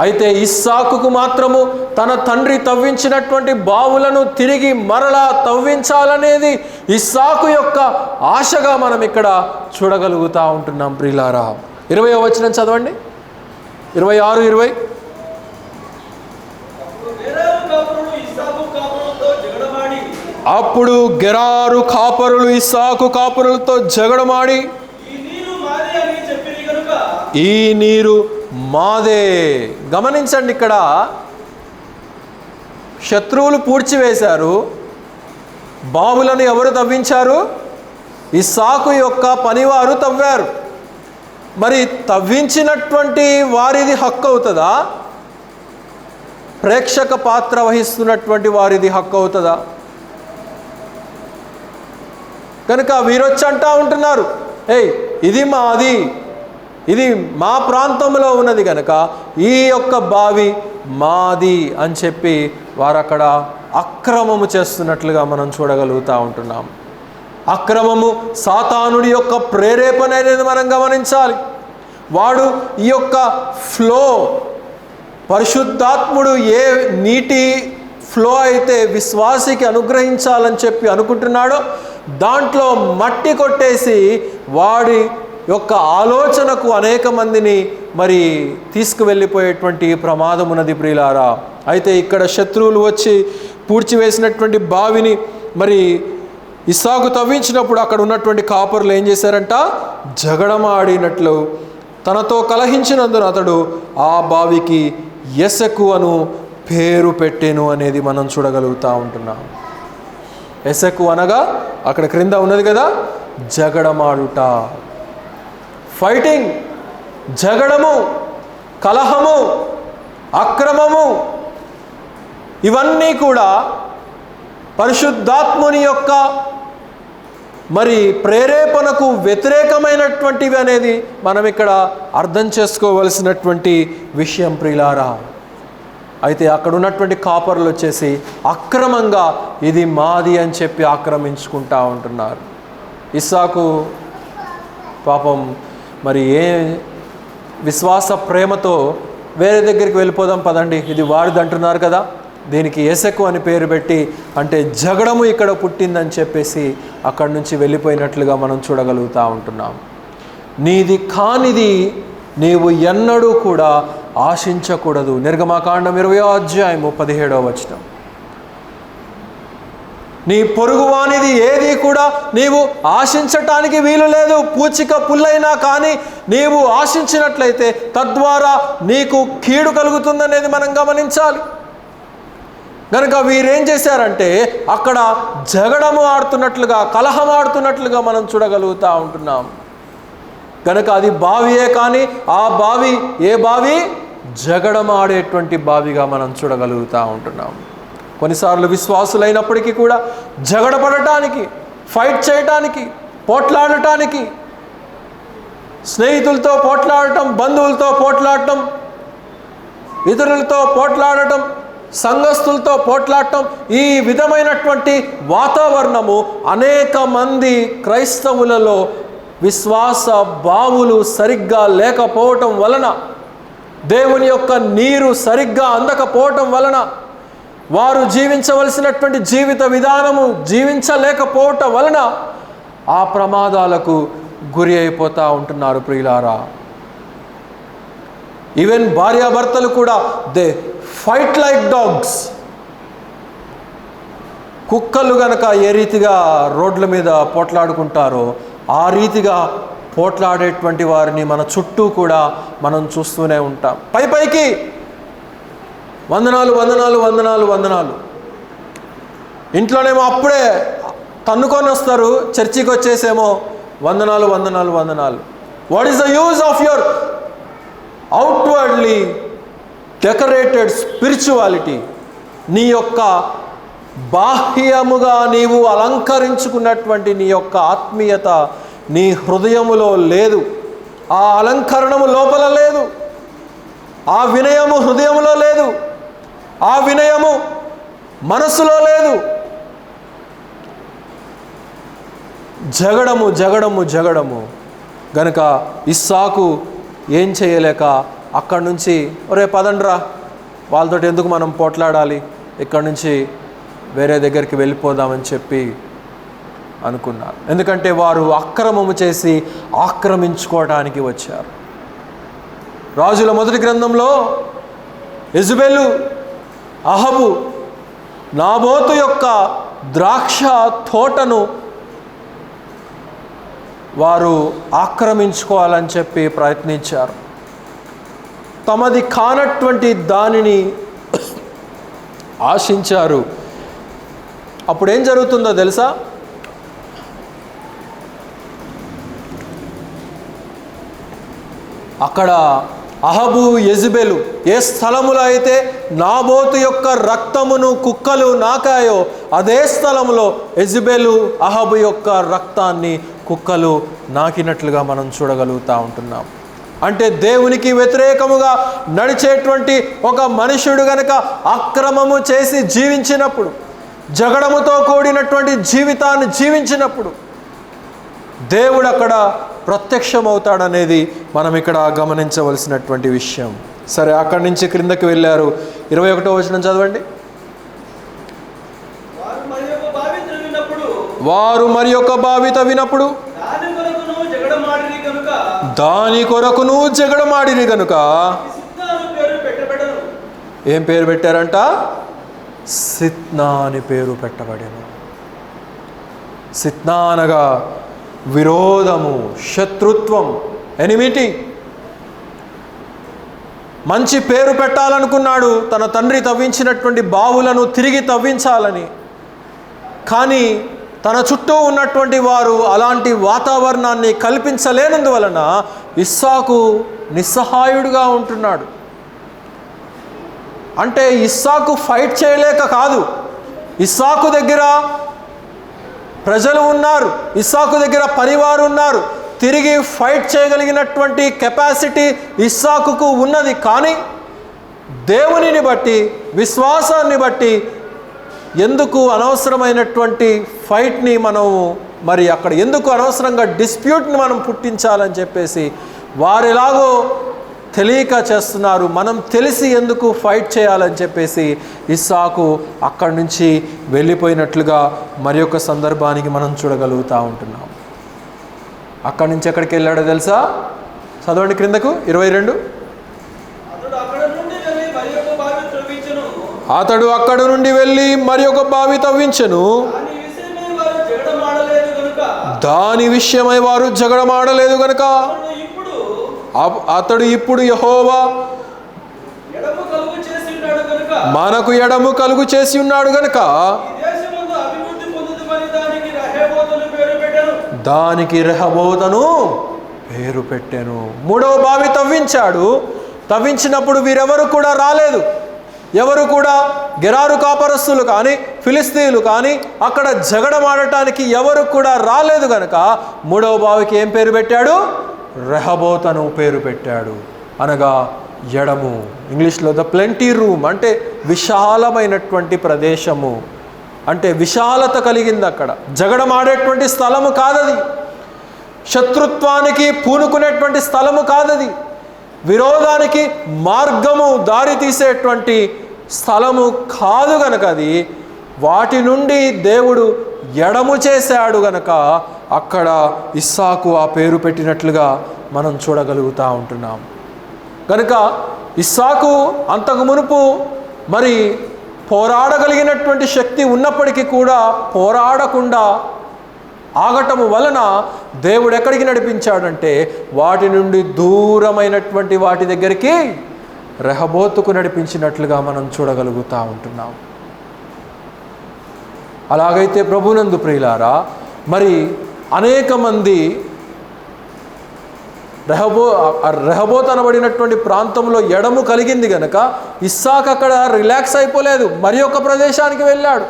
అయితే ఇస్సాకుకు మాత్రము తన తండ్రి తవ్వించినటువంటి బావులను తిరిగి మరలా తవ్వించాలనేది ఇస్సాకు యొక్క ఆశగా మనం ఇక్కడ చూడగలుగుతూ ఉంటున్నాం ప్రియులారా. 20వ వచనం చదవండి, 26, 20. అప్పుడు గెరారు కాపరులు ఇస్సాకు కాపరులతో జగడమాడి, ఈ నీరు మాదే. గమనించండి, ఇక్కడ శత్రువులు పూడ్చివేశారు, బావులను ఎవరు తవ్వించారు? ఇస్సాకు యొక్క పనివారు తవ్వారు. మరి తవ్వించినటువంటి వారిది హక్కు అవుతుందా? ప్రేక్షక పాత్ర వహిస్తున్నటువంటి వారిది హక్కు అవుతుందా? కనుక వీరొచ్చి అంటా ఉంటున్నారు, ఏయ్ ఇది మాది, ఇది మా ప్రాంతంలో ఉన్నది కనుక ఈ యొక్క బావి మాది అని చెప్పి వారు అక్కడ అక్రమము చేస్తున్నట్లుగా మనం చూడగలుగుతూ ఉంటున్నాం. అక్రమము సాతానుడి యొక్క ప్రేరేపణ అనేది మనం గమనించాలి. వాడు ఈ యొక్క ఫ్లో, పరిశుద్ధాత్ముడు ఏ నీటి ఫ్లో అయితే విశ్వాసికి అనుగ్రహించాలని చెప్పి అనుకుంటున్నాడో దాంట్లో మట్టి కొట్టేసి వాడి యొక్క ఆలోచనకు అనేక మందిని మరి తీసుకువెళ్ళిపోయేటువంటి ప్రమాదం ఉన్నది ప్రియులారా. అయితే ఇక్కడ శత్రువులు వచ్చి పూడ్చివేసినటువంటి బావిని మరి ఇస్సాకు తవ్వించినప్పుడు అక్కడ ఉన్నటువంటి కాపరులు ఏం చేశారంట? జగడమాడినట్లు తనతో కలహించినందున అతడు ఆ బావికి ఎసెకు అను పేరు పెట్టెను అనేది మనం చూడగలుగుతూ ఉంటున్నాం. ఎసెకు అనగా అక్కడ క్రింద ఉన్నది కదా, జగడమాడుట, ఫైటింగ్, జగడము, కలహము, అక్రమము, ఇవన్నీ కూడా పరిశుద్ధాత్ముని యొక్క మరి ప్రేరేపణకు వ్యతిరేకమైనటువంటివి అనేది మనం ఇక్కడ అర్థం చేసుకోవలసినటువంటి విషయం ప్రియులారా. అయితే అక్కడ ఉన్నటువంటి కాపర్లు వచ్చేసి అక్రమంగా ఇది మాది అని చెప్పి ఆక్రమించుకుంటా ఉంటున్నారు. ఇస్సాకు పాపం మరి ఏ విశ్వాస ప్రేమతో వేరే దగ్గరికి వెళ్ళిపోదాం పదండి, ఇది వారిది అంటున్నారు కదా, దీనికి ఎసెకు అని పేరు పెట్టి, అంటే జగడము ఇక్కడ పుట్టిందని చెప్పేసి అక్కడి నుంచి వెళ్ళిపోయినట్లుగా మనం చూడగలుగుతూ ఉంటున్నాం. నీది కానిది నీవు ఎన్నడూ కూడా ఆశించకూడదు. నిర్గమకాండం 20వ అధ్యాయము 17వ వచనం. నీ పొరుగువానిది ఏది కూడా నీవు ఆశించటానికి వీలు లేదు. పూచిక పుల్లైనా కానీ నీవు ఆశించినట్లయితే తద్వారా నీకు కీడు కలుగుతుందనేది మనం గమనించాలి. కనుక వీరేం చేశారంటే అక్కడ జగడము ఆడుతున్నట్లుగా, కలహం ఆడుతున్నట్లుగా మనం చూడగలుగుతూ ఉంటున్నాం. కనుక అది బావియే కానీ ఆ బావి ఏ బావి? జగడం ఆడేటువంటి బావిగా మనం చూడగలుగుతూ ఉంటున్నాం. కొన్నిసార్లు విశ్వాసులైనప్పటికీ కూడా జగడపడటానికి, ఫైట్ చేయటానికి, పోట్లాడటానికి, స్నేహితులతో పోట్లాడటం, బంధువులతో పోట్లాడటం, ఇతరులతో పోట్లాడటం, సంఘస్థులతో పోట్లాడటం, ఈ విధమైనటువంటి వాతావరణము అనేక మంది క్రైస్తవులలో విశ్వాస బావులు సరిగ్గా లేకపోవటం వలన, దేవుని యొక్క నీరు సరిగ్గా అందకపోవటం వలన, వారు జీవించవలసినటువంటి జీవిత విధానము జీవించలేకపోవటం వలన ఆ ప్రమాదాలకు గురి అయిపోతూ ఉంటున్నారు ప్రియులారా. ఈవెన్ భార్యాభర్తలు కూడా దే ఫైట్ లైక్ డాగ్స్. కుక్కలు గనక ఏ రీతిగా రోడ్ల మీద పోట్లాడుకుంటారో ఆ రీతిగా పోట్లాడేటువంటి వారిని మన చుట్టూ కూడా మనం చూస్తూనే ఉంటాం. పైకి వందనాలు వందనాలు వందనాలు వందనాలు, ఇంట్లోనేమో అప్పుడే తన్నుకొని వస్తారు, చర్చికి వచ్చేసేమో వందనాలు వందనాలు వందనాలు. What is the use of your outwardly decorated spirituality? నీ యొక్క బాహ్యముగా నీవు అలంకరించుకున్నటువంటి నీ యొక్క ఆత్మీయత నీ హృదయములో లేదు. ఆ అలంకరణము లోపల లేదు. ఆ వినయము హృదయములో లేదు. ఆ వినయము మనసులో లేదు. జగడము జగడము జగడము. గనుక ఇస్సాకు ఏం చేయలేక అక్కడి నుంచి ఒరే పదండ్రా, వాళ్ళతో ఎందుకు మనం పోట్లాడాలి, ఇక్కడి నుంచి వేరే దగ్గరికి వెళ్ళిపోదామని చెప్పి అనుకున్నారు. ఎందుకంటే వారు అక్రమము చేసి ఆక్రమించుకోవడానికి వచ్చారు. రాజుల మొదటి గ్రంథంలో యెజబెలు, అహబు నాబోతు యొక్క ద్రాక్ష తోటను వారు ఆక్రమించుకోవాలని చెప్పి ప్రయత్నించారు. తమది కానటువంటి దానిని ఆశించారు. అప్పుడేం జరుగుతుందో తెలుసా? అక్కడ అహబు, యెజబెలు ఏ స్థలములో అయితే నాబోతు యొక్క రక్తమును కుక్కలు నాకాయో అదే స్థలంలో యెజబెలు, అహబు యొక్క రక్తాన్ని కుక్కలు నాకినట్లుగా మనం చూడగలుగుతూ ఉంటున్నాం. అంటే దేవునికి వ్యతిరేకముగా నడిచేటువంటి ఒక మనుషుడు గనక అక్రమము చేసి జీవించినప్పుడు, జగడముతో కూడినటువంటి జీవితాన్ని జీవించినప్పుడు దేవుడు అక్కడ ప్రత్యక్షమవుతాడనేది మనం ఇక్కడ గమనించవలసినటువంటి విషయం. సరే, అక్కడి నుంచి క్రిందకి వెళ్ళారు. 21వ వచనం చదవండి. వారు మరి యొక్క బావి తవ్వినప్పుడు దాని కొరకును జగడమాడిరి గనుక ఏం పేరు పెట్టారంట? సిత్నా అని పేరు పెట్టబడెను. సిత్నా అనగా విరోధము, శత్రుత్వం, ఎనిమిటీ. మంచి పేరు పెట్టాలనుకున్నాడు, తన తండ్రి తవ్వించినటువంటి బావులను తిరిగి తవ్వించాలని. కానీ తన చుట్టూ ఉన్నటువంటి వారు అలాంటి వాతావరణాన్ని కల్పించలేనందువలన ఇస్సాకు నిస్సహాయుడుగా ఉంటున్నాడు. అంటే ఇస్సాకు ఫైట్ చేయలేక కాదు, ఇస్సాకు దగ్గర ప్రజలు ఉన్నారు, ఇస్సాకు దగ్గర పనివారు ఉన్నారు, తిరిగి ఫైట్ చేయగలిగినటువంటి కెపాసిటీ ఇస్సాకుకు ఉన్నది. కానీ దేవునిని బట్టి, విశ్వాసాన్ని బట్టి ఎందుకు అనవసరమైనటువంటి ఫైట్ని మనం అక్కడ ఎందుకు అనవసరంగా డిస్ప్యూట్ని మనం పుట్టించాలని చెప్పేసి వారు ఎలాగో తెలియక చేస్తున్నారు, మనం తెలిసి ఎందుకు ఫైట్ చేయాలని చెప్పేసి ఇస్సాకు అక్కడి నుంచి వెళ్ళిపోయినట్లుగా మరి యొక్క సందర్భానికి మనం చూడగలుగుతూ ఉంటున్నాం. అక్కడి నుంచి ఎక్కడికి వెళ్ళాడో తెలుసా? చదవండి క్రిందకు 22. అతడు అక్కడ నుండి వెళ్ళి మరి ఒక బావి తవ్వించెను, దాని విషయమై వారు జగడమాడలేదు గనుక అతడు ఇప్పుడు యెహోవా మనకు ఎడము కలుగు చేసి ఉన్నాడు గనుక దానికి రెహబోతును పేరు పెట్టాను. 3వ బావి తవ్వించాడు. తవ్వించినప్పుడు వీరెవరు కూడా రాలేదు. ఎవరు కూడా గెరారు కాపరస్తులు కానీ, ఫిలిస్తీన్లు కానీ అక్కడ జగడమాడటానికి ఎవరు కూడా రాలేదు కనుక 3వ బావికి ఏం పేరు పెట్టాడు? రెహబోతను పేరు పెట్టాడు. అనగా ఎడము. ఇంగ్లీష్లో ద ప్లెంటీ రూమ్ అంటే విశాలమైనటువంటి ప్రదేశము, అంటే విశాలత కలిగింది. అక్కడ జగడమాడేటువంటి స్థలము కాదది, శత్రుత్వానికి పూనుకునేటువంటి స్థలము కాదది, విరోధానికి మార్గము దారి తీసేటువంటి స్థలము కాదు గనక అది. వాటి నుండి దేవుడు ఎడము చేశాడు గనక అక్కడ ఇస్సాకు ఆ పేరు పెట్టినట్లుగా మనం చూడగలుగుతూ ఉంటున్నాం. కనుక ఇస్సాకు అంతకు మునుపు పోరాడగలిగినటువంటి శక్తి ఉన్నప్పటికీ కూడా పోరాడకుండా ఆగటము వలన దేవుడు ఎక్కడికి నడిపించాడంటే వాటి నుండి దూరమైనటువంటి వాటి దగ్గరికి రెహబోతుకు నడిపించినట్లుగా మనం చూడగలుగుతూ ఉంటున్నాం. అలాగైతే ప్రభునందు ప్రియులారా, అనేక మంది రెహబోత్ అనబడినటువంటి ప్రాంతంలో ఎడము కలిగింది గనక ఇస్సాకు అక్కడ రిలాక్స్ అయిపోలేదు, మరి ఒక ప్రదేశానికి వెళ్ళాడు.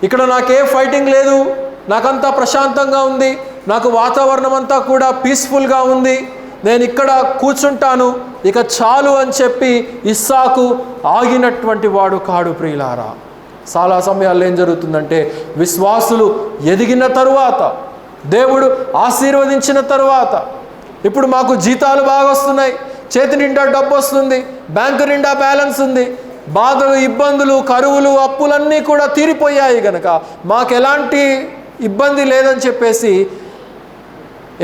ఇక్కడ నాకే ఫైటింగ్ లేదు, నాకంతా ప్రశాంతంగా ఉంది, నాకు వాతావరణం అంతా కూడా పీస్ఫుల్గా ఉంది, నేను ఇక్కడ కూర్చుంటాను, ఇక చాలు అని చెప్పి ఇస్సాకు ఆగినటువంటి వాడు కాడు ప్రియులారా. చాలా సమయాల్లో ఏం జరుగుతుందంటే విశ్వాసులు ఎదిగిన తరువాత, దేవుడు ఆశీర్వదించిన తరువాత, ఇప్పుడు మాకు జీతాలు బాగా వస్తున్నాయి, చేతి నిండా డబ్బు వస్తుంది, బ్యాంకు నిండా బ్యాలెన్స్ ఉంది, బాధలు, ఇబ్బందులు, కరువులు, అప్పులన్నీ కూడా తీరిపోయాయి కనుక మాకు ఎలాంటి ఇబ్బంది లేదని చెప్పేసి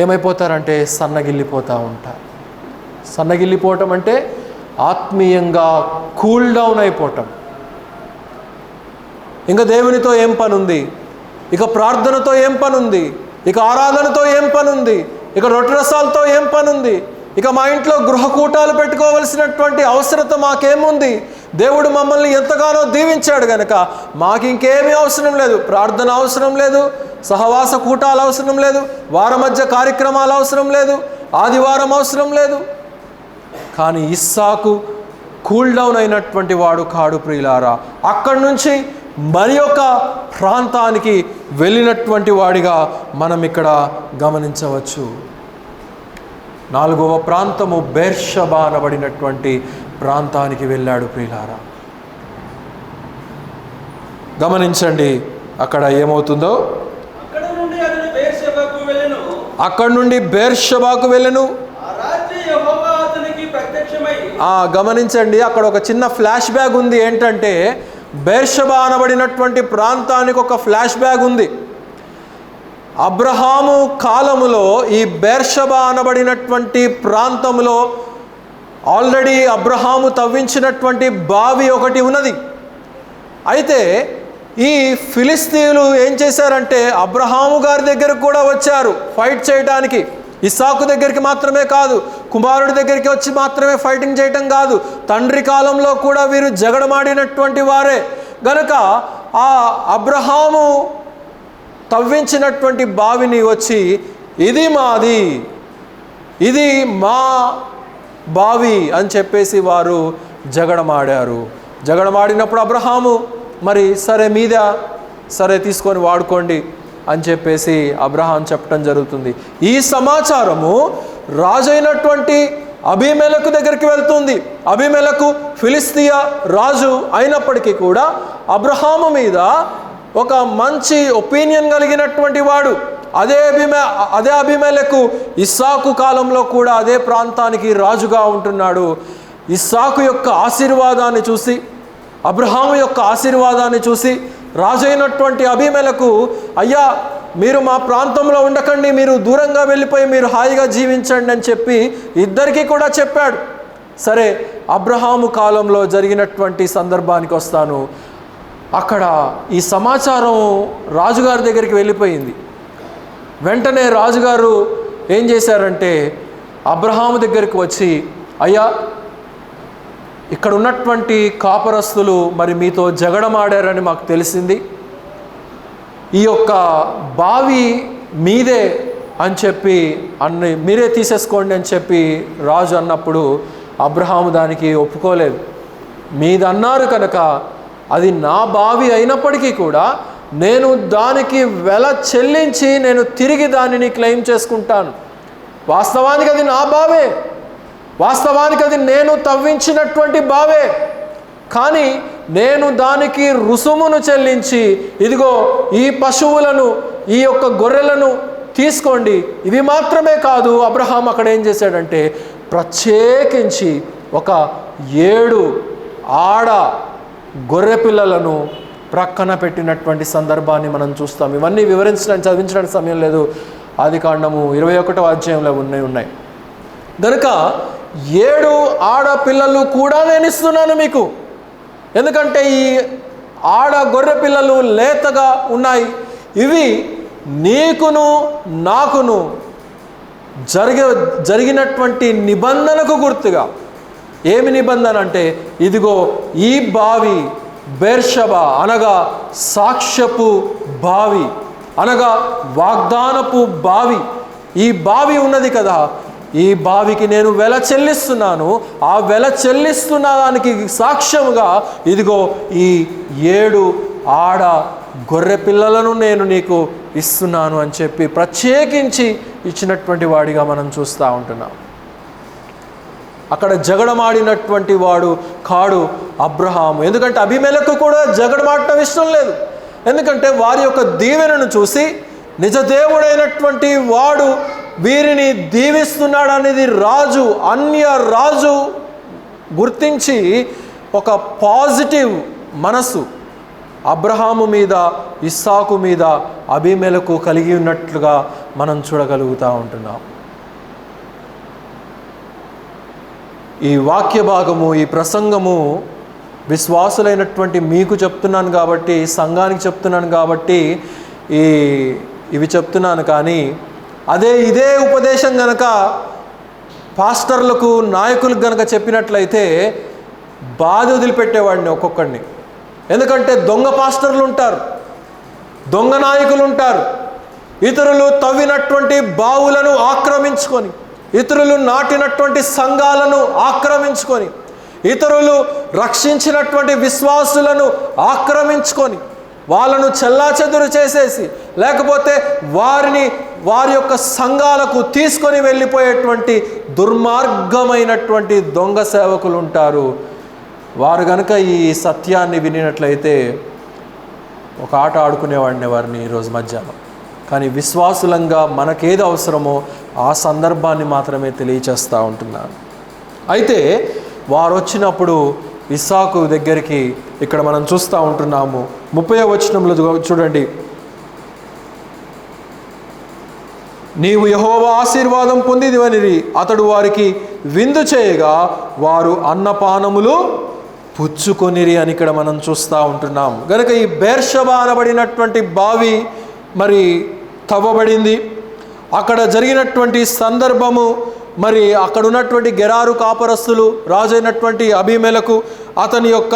ఏమైపోతారంటే సన్నగిల్లిపోతూ ఉంటారు. సన్నగిల్లిపోవటం అంటే ఆత్మీయంగా కూల్ డౌన్ అయిపోవటం. ఇంకా దేవునితో ఏం పని ఉంది, ఇక ప్రార్థనతో ఏం పని ఉంది, ఇక ఆరాధనతో ఏం పని ఉంది, ఇక రొట్టెరసాలతో ఏం పని ఉంది, ఇక మా ఇంట్లో గృహకూటాలు పెట్టుకోవలసినటువంటి అవసరత మాకేముంది, దేవుడు మమ్మల్ని ఎంతగానో దీవించాడు కనుక మాకు ఇంకేమీ అవసరం లేదు, ప్రార్థన అవసరం లేదు, సహవాస కూటాలు అవసరం లేదు, వార మధ్య కార్యక్రమాలు అవసరం లేదు, ఆదివారం అవసరం లేదు. కానీ ఇస్సాకు కూల్ డౌన్ అయినటువంటి వాడు కాడు ప్రియులారా. అక్కడి నుంచి మరి ఒక ప్రాంతానికి వెళ్ళినటువంటి వాడిగా మనం ఇక్కడ గమనించవచ్చు. 4వ ప్రాంతము బెర్షెబా అనబడినటువంటి ప్రాంతానికి వెళ్ళాడు ప్రియులారా. గమనించండి అక్కడ ఏమవుతుందో. అక్కడ నుండి బెర్షెబాకు వెళ్ళెను. గమనించండి, అక్కడ ఒక చిన్న ఫ్లాష్ బ్యాగ్ ఉంది. ఏంటంటే బెర్షెబా అనబడినటువంటి ప్రాంతానికి ఒక ఫ్లాష్ బ్యాగ్ ఉంది. అబ్రహాము కాలములో ఈ బెర్షెబా అనబడినటువంటి ప్రాంతంలో ఆల్రెడీ అబ్రహాము తవ్వించినటువంటి బావి ఒకటి ఉన్నది. అయితే ఈ ఫిలిస్తీయులు ఏం చేశారంటే అబ్రహాము గారి దగ్గరకు కూడా వచ్చారు ఫైట్ చేయడానికి. ఇస్సాకు దగ్గరికి మాత్రమే కాదు, కుమారుడి దగ్గరికి వచ్చి మాత్రమే ఫైటింగ్ చేయటం కాదు, తండ్రి కాలంలో కూడా వీరు జగడమాడినటువంటి వారే గనుక ఆ అబ్రహాము తవ్వించినటువంటి బావిని వచ్చి ఇది మాది, ఇది మా బావి అని చెప్పేసి వారు జగడమాడారు. జగడమాడినప్పుడు అబ్రహాము మరి సరే మీద సరే తీసుకొని వాడుకోండి అని చెప్పేసి అబ్రహాం చెప్పడం జరుగుతుంది. ఈ సమాచారము రాజైనటువంటి అబీమెలెకు దగ్గరికి వెళ్తుంది. అబీమెలెకు ఫిలిస్తీయ రాజు అయినప్పటికీ కూడా అబ్రహాము మీద ఒక మంచి ఒపీనియన్ కలిగినటువంటి వాడు. అదే అబీమెలెకు ఇస్సాకు కాలంలో కూడా అదే ప్రాంతానికి రాజుగా ఉంటున్నాడు. ఇస్సాకు యొక్క ఆశీర్వాదాన్ని చూసి, అబ్రహాము యొక్క ఆశీర్వాదాన్ని చూసి రాజైనటువంటి అబీమెలెకు, అయ్యా మీరు మా ప్రాంతంలో ఉండకండి, మీరు దూరంగా వెళ్ళిపోయి మీరు హాయిగా జీవించండి అని చెప్పి ఇద్దరికీ కూడా చెప్పాడు. సరే, అబ్రహాము కాలంలో జరిగినటువంటి సందర్భానికి వస్తాను. అక్కడ ఈ సమాచారం రాజుగారి దగ్గరికి వెళ్ళిపోయింది. వెంటనే రాజుగారు ఏం చేశారంటే అబ్రహాము దగ్గరికి వచ్చి, అయ్యా ఇక్కడ ఉన్నటువంటి కాపరస్తులు మరి మీతో జగడమాడారని మాకు తెలిసింది, ఈ యొక్క బావి మీదే అని చెప్పి మీరే తీసేసుకోండి అని చెప్పి రాజు అన్నప్పుడు అబ్రహాము దానికి ఒప్పుకోలేదు. మీదన్నారు కనుక అది నా బావి అయినప్పటికీ కూడా నేను దానికి వెల చెల్లించి నేను తిరిగి దానిని క్లెయిమ్ చేసుకుంటాను. వాస్తవానికి అది నా బావే, వాస్తవానికి అది నేను తవ్వించినటువంటి బావే, కానీ నేను దానికి రుసుమును చెల్లించి ఇదిగో ఈ పశువులను, ఈ యొక్క గొర్రెలను తీసుకోండి. ఇవి మాత్రమే కాదు, అబ్రహాం అక్కడ ఏం చేశాడంటే ప్రత్యేకించి ఒక 7 ఆడ గొర్రె పిల్లలను ప్రక్కన పెట్టినటువంటి సందర్భాన్ని మనం చూస్తాం. ఇవన్నీ చదివించడానికి సమయం లేదు. ఆదికాండము 21వ అధ్యాయంలో ఉన్నాయి. కనుక 7 ఆడపిల్లలు కూడా నేను ఇస్తున్నాను మీకు. ఎందుకంటే ఈ ఆడ గొర్రె పిల్లలు లేతగా ఉన్నాయి. ఇవి నీకును నాకును జరిగినటువంటి నిబంధనకు గుర్తుగా. ఏమి నిబంధన అంటే ఇదిగో ఈ బావి బెర్షెబా అనగా సాక్ష్యపు బావి, అనగా వాగ్దానపు బావి. ఈ బావి ఉన్నది కదా, ఈ బావికి నేను వెల చెల్లిస్తున్నాను. ఆ వెల చెల్లిస్తున్న దానికి సాక్ష్యముగా ఇదిగో ఈ 7 ఆడ గొర్రె పిల్లలను నేను నీకు ఇస్తున్నాను అని చెప్పి ప్రత్యేకించి ఇచ్చినటువంటి వాడిగా మనం చూస్తూ ఉంటున్నాం. అక్కడ జగడమాడినటువంటి వాడు కాడు అబ్రహాము. ఎందుకంటే అబీమెలెకు కూడా జగడమాడటం ఇష్టం లేదు. ఎందుకంటే వారి యొక్క దీవెనను చూసి నిజదేవుడైనటువంటి వాడు వీరిని దీవిస్తున్నాడు అనేది రాజు, అన్య రాజు గుర్తించి ఒక పాజిటివ్ మనసు అబ్రహాము మీద, ఇస్సాకు మీద, అబీమెలెకు కలిగి ఉన్నట్లుగా మనం చూడగలుగుతూ ఉంటున్నాం. ఈ వాక్య భాగము, ఈ ప్రసంగము విశ్వాసులైనటువంటి మీకు చెప్తున్నాను కాబట్టి, సంఘానికి చెప్తున్నాను కాబట్టి ఇవి చెప్తున్నాను. కానీ ఇదే ఉపదేశం గనక పాస్టర్లకు, నాయకులకు గనక చెప్పినట్లయితే బాధ వదిలిపెట్టేవాడిని ఒక్కొక్కడిని. ఎందుకంటే దొంగ పాస్టర్లు ఉంటారు, దొంగ నాయకులు ఉంటారు. ఇతరులు తవ్వినటువంటి బావులను ఆక్రమించుకొని, ఇతరులు నాటినటువంటి సంఘాలను ఆక్రమించుకొని, ఇతరులు రక్షించినటువంటి విశ్వాసులను ఆక్రమించుకొని, వాళ్ళను చెల్లాచెదురు చేసేసి, లేకపోతే వారి యొక్క సంఘాలకు తీసుకొని వెళ్ళిపోయేటువంటి దుర్మార్గమైనటువంటి దొంగ సేవకులు ఉంటారు. వారు కనుక ఈ సత్యాన్ని వినినట్లయితే ఒక ఆట ఆడుకునేవాడిని వారిని ఈరోజు మధ్యాహ్నం. కానీ విశ్వాసులంగా మనకేది అవసరమో ఆ సందర్భాన్ని మాత్రమే తెలియచేస్తూ ఉంటున్నాను. అయితే వారు వచ్చినప్పుడు ఇస్సాకు దగ్గరికి ఇక్కడ మనం చూస్తూ ఉంటున్నాము. 30వ వచనంలో చూడండి, నీవు యెహోవా ఆశీర్వాదం పొందిదివనిరి. అతడు వారికి విందు చేయగా వారు అన్నపానములు పుచ్చుకొనిరి అని ఇక్కడ మనం చూస్తూ ఉంటున్నాం. కనుక ఈ బెర్షెబా అనబడినటువంటి బావి మరి తవ్వబడింది. అక్కడ జరిగినటువంటి సందర్భము, మరి అక్కడ ఉన్నటువంటి గెరారు కాపరస్తులు, రాజు అయినటువంటి అబీమెలెకు, అతని యొక్క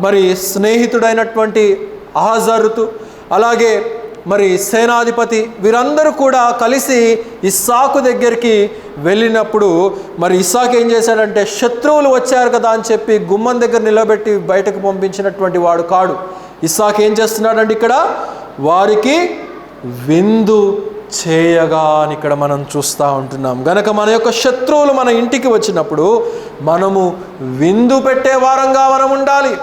మరి స్నేహితుడైనటువంటి అహజరుతు, అలాగే మరి సేనాధిపతి, వీరందరూ కూడా కలిసి ఇస్సాకు దగ్గరికి వెళ్ళినప్పుడు మరి ఇస్సాకు ఏం చేశాడంటే, శత్రువులు వచ్చారు కదా అని చెప్పి గుమ్మం దగ్గర నిలబెట్టి బయటకు పంపించినటువంటి వాడు కాడు. ఇస్సాకు ఏం చేస్తున్నాడంటే ఇక్కడ వారికి విందు చేయగా అని ఇక్కడ మనం చూస్తూ ఉంటున్నాం. గనక మన యొక్క శత్రువులు మన ఇంటికి వచ్చినప్పుడు మనము విందు పెట్టే వారంగా మనం ఉండాలి.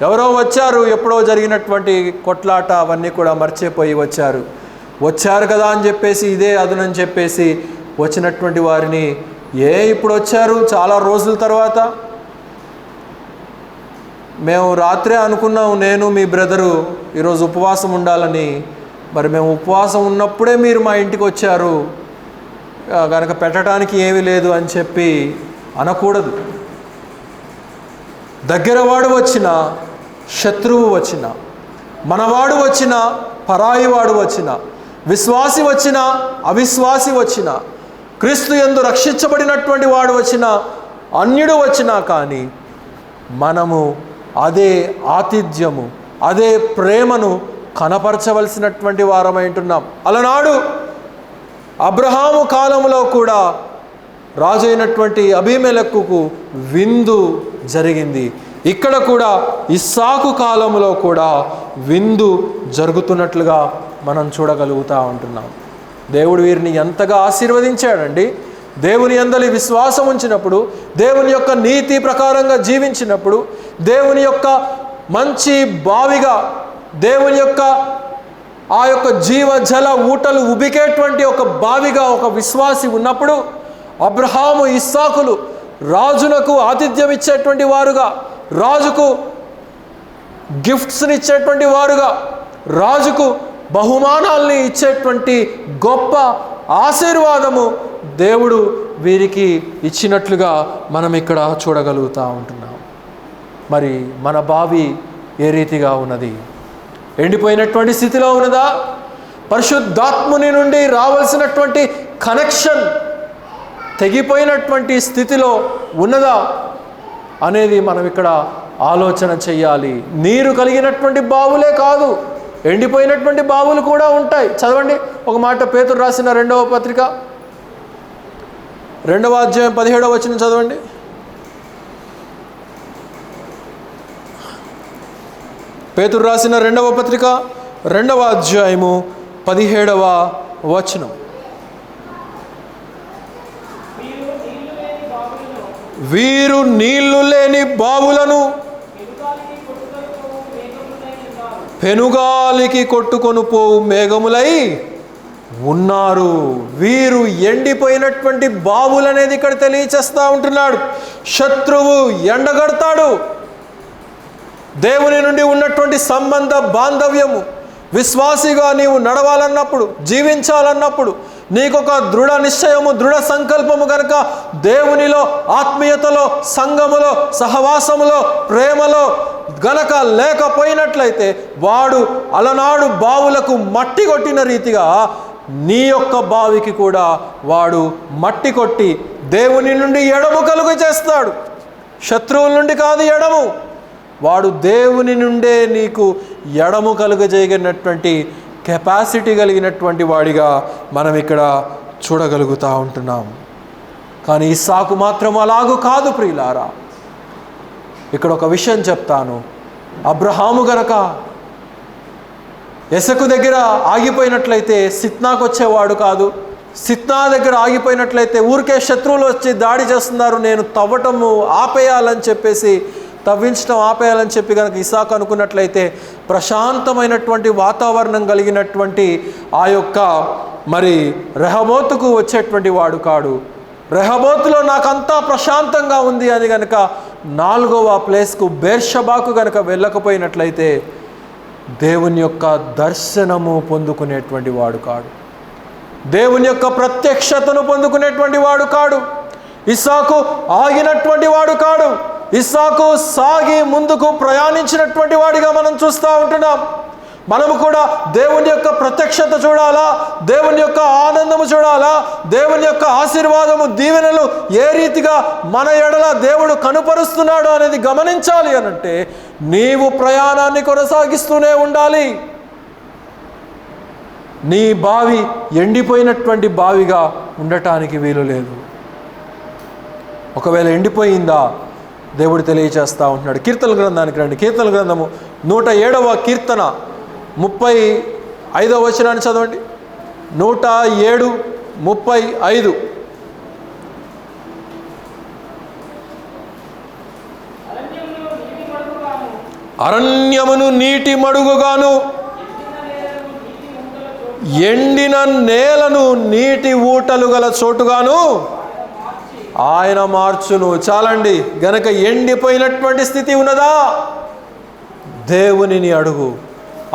ఎవరో వచ్చారు, ఎప్పుడో జరిగినటువంటి కొట్లాట అవన్నీ కూడా మర్చిపోయి వచ్చారు కదా అని చెప్పేసి ఇదే అదునని చెప్పేసి వచ్చినటువంటి వారిని, ఇప్పుడు వచ్చారు చాలా రోజుల తర్వాత, మేము రాత్రే అనుకున్నాం, నేను మీ బ్రదరు ఈరోజు ఉపవాసం ఉండాలని, మరి మేము ఉపవాసం ఉన్నప్పుడే మీరు మా ఇంటికి వచ్చారు కనుక పెట్టడానికి ఏమీ లేదు అని చెప్పి అనకూడదు. దగ్గరవాడు వచ్చినా, శత్రువు వచ్చినా, మనవాడు వచ్చినా, పరాయివాడు వచ్చినా, విశ్వాసి వచ్చినా, అవిశ్వాసి వచ్చినా, క్రీస్తు యందు రక్షించబడినటువంటి వాడు వచ్చినా, అన్యుడు వచ్చినా కానీ మనము అదే ఆతిథ్యము, అదే ప్రేమను కనపరచవలసినటువంటి వారమై ఉంటున్నాం. అలనాడు అబ్రహాము కాలంలో కూడా రాజు అయినటువంటి అబీమెలెకుకు విందు జరిగింది. ఇక్కడ కూడా ఇస్సాకు కాలంలో కూడా విందు జరుగుతున్నట్లుగా మనం చూడగలుగుతూ ఉంటున్నాం. దేవుడు వీరిని ఎంతగా ఆశీర్వదించాడండి. దేవుని యందలి విశ్వాసం ఉంచినప్పుడు, దేవుని యొక్క నీతి ప్రకారంగా జీవించినప్పుడు, దేవుని యొక్క మంచి బావిగా, దేవుని యొక్క ఆ యొక్క జీవజల ఊటలు ఉబికేటువంటి ఒక బావిగా ఒక విశ్వాసి ఉన్నప్పుడు, అబ్రహాము, ఇస్సాకులు రాజునకు ఆతిథ్యం ఇచ్చేటువంటి వారుగా, రాజుకు గిఫ్ట్స్ని ఇచ్చేటువంటి వారుగా, రాజుకు బహుమానాల్ని ఇచ్చేటువంటి గొప్ప ఆశీర్వాదము దేవుడు వీరికి ఇచ్చినట్లుగా మనం ఇక్కడ చూడగలుగుతూ ఉంటున్నాం. మరి మన బావి ఏ రీతిగా ఉన్నది? ఎండిపోయినటువంటి స్థితిలో ఉన్నదా? పరిశుద్ధాత్ముని నుండి రావాల్సినటువంటి కనెక్షన్ తెగిపోయినటువంటి స్థితిలో ఉన్నదా అనేది మనం ఇక్కడ ఆలోచన చెయ్యాలి. నీరు కలిగినటువంటి బావులే కాదు, ఎండిపోయినటువంటి బావులు కూడా ఉంటాయి. చదవండి ఒక మాట, పేతురు రాసిన 2వ పత్రిక 2వ అధ్యాయం 17వ వచనం చదవండి. పేతురు రాసిన 2వ పత్రిక 2వ అధ్యాయము 17వ వచనం. వీరు నీళ్లు లేని బావులను పెనుగాలికి కొట్టుకొని పోవు మేఘములై ఉన్నారు. వీరు ఎండిపోయినటువంటి బావులు అనేది ఇక్కడ తెలియచేస్తూ ఉంటున్నాడు. శత్రువు ఎండగడతాడు. దేవుని నుండి ఉన్నటువంటి సంబంధ బాంధవ్యము, విశ్వాసిగా నీవు నడవాలన్నప్పుడు, జీవించాలన్నప్పుడు నీకొక దృఢ నిశ్చయము, దృఢ సంకల్పము కనుక దేవునిలో, ఆత్మీయతలో, సంఘములో, సహవాసములో, ప్రేమలో గనక లేకపోయినట్లయితే వాడు అలనాడు బావులకు మట్టి కొట్టిన రీతిగా నీ యొక్క బావికి కూడా వాడు మట్టి కొట్టి దేవుని నుండి ఎడము కలుగు చేస్తాడు. శత్రువుల నుండి కాదు ఎడము, వాడు దేవుని నుండే నీకు ఎడము కలుగజేయగలిగినటువంటి కెపాసిటీ కలిగినటువంటి వాడిగా మనం ఇక్కడ చూడగలుగుతూ ఉంటున్నాం. కానీ ఇస్సాకు మాత్రం అలాగూ కాదు ప్రియులారా. ఇక్కడ ఒక విషయం చెప్తాను. అబ్రహాము గనక ఎసకు దగ్గర ఆగిపోయినట్లయితే సిత్నాకు వచ్చేవాడు కాదు. సిత్నా దగ్గర ఆగిపోయినట్లయితే ఊరికే శత్రువులు వచ్చి దాడి చేస్తున్నారు, నేను తవ్వటము ఆపేయాలని చెప్పేసి, తవ్వించడం ఆపేయాలని చెప్పి కనుక ఇస్సాకు అనుకున్నట్లయితే ప్రశాంతమైనటువంటి వాతావరణం కలిగినటువంటి ఆ యొక్క మరి రెహబోతుకు వచ్చేటువంటి వాడు కాడు. రెహబోతులో నాకంతా ప్రశాంతంగా ఉంది అని కనుక 4వ ప్లేస్కు బేర్షబాకు కనుక వెళ్ళకపోయినట్లయితే దేవుని యొక్క దర్శనము పొందుకునేటువంటి వాడు కాడు. దేవుని యొక్క ప్రత్యక్షతను పొందుకునేటువంటి వాడు కాడు. ఇస్సాకు ఆగినటువంటి వాడు కాడు. ఇస్సాకు సాగి ముందుకు ప్రయాణించినటువంటి వాడిగా మనం చూస్తూ ఉంటున్నాం. మనము కూడా దేవుని యొక్క ప్రత్యక్షత చూడాలా, దేవుని యొక్క ఆనందము చూడాలా, దేవుని యొక్క ఆశీర్వాదము, దీవెనలు ఏ రీతిగా మన ఎడల దేవుడు కనుపరుస్తున్నాడు అనేది గమనించాలి అనంటే నీవు ప్రయాణాన్ని కొనసాగిస్తూనే ఉండాలి. నీ బావి ఎండిపోయినటువంటి బావిగా ఉండటానికి వీలు లేదు. ఒకవేళ ఎండిపోయిందా దేవుడు తెలియచేస్తూ ఉంటున్నాడు. కీర్తన గ్రంథానికి రండి. కీర్తన గ్రంథము 107వ కీర్తన 35వ వచనాన్ని చదవండి. 107:35. అరణ్యమును నీటి మడుగుగాను, ఎండిన నేలను నీటి ఊటలు గల చోటుగాను ఆయన మార్చును. చాలండి. గనక ఎండిపోయినటువంటి స్థితి ఉన్నదా, దేవునిని అడుగు.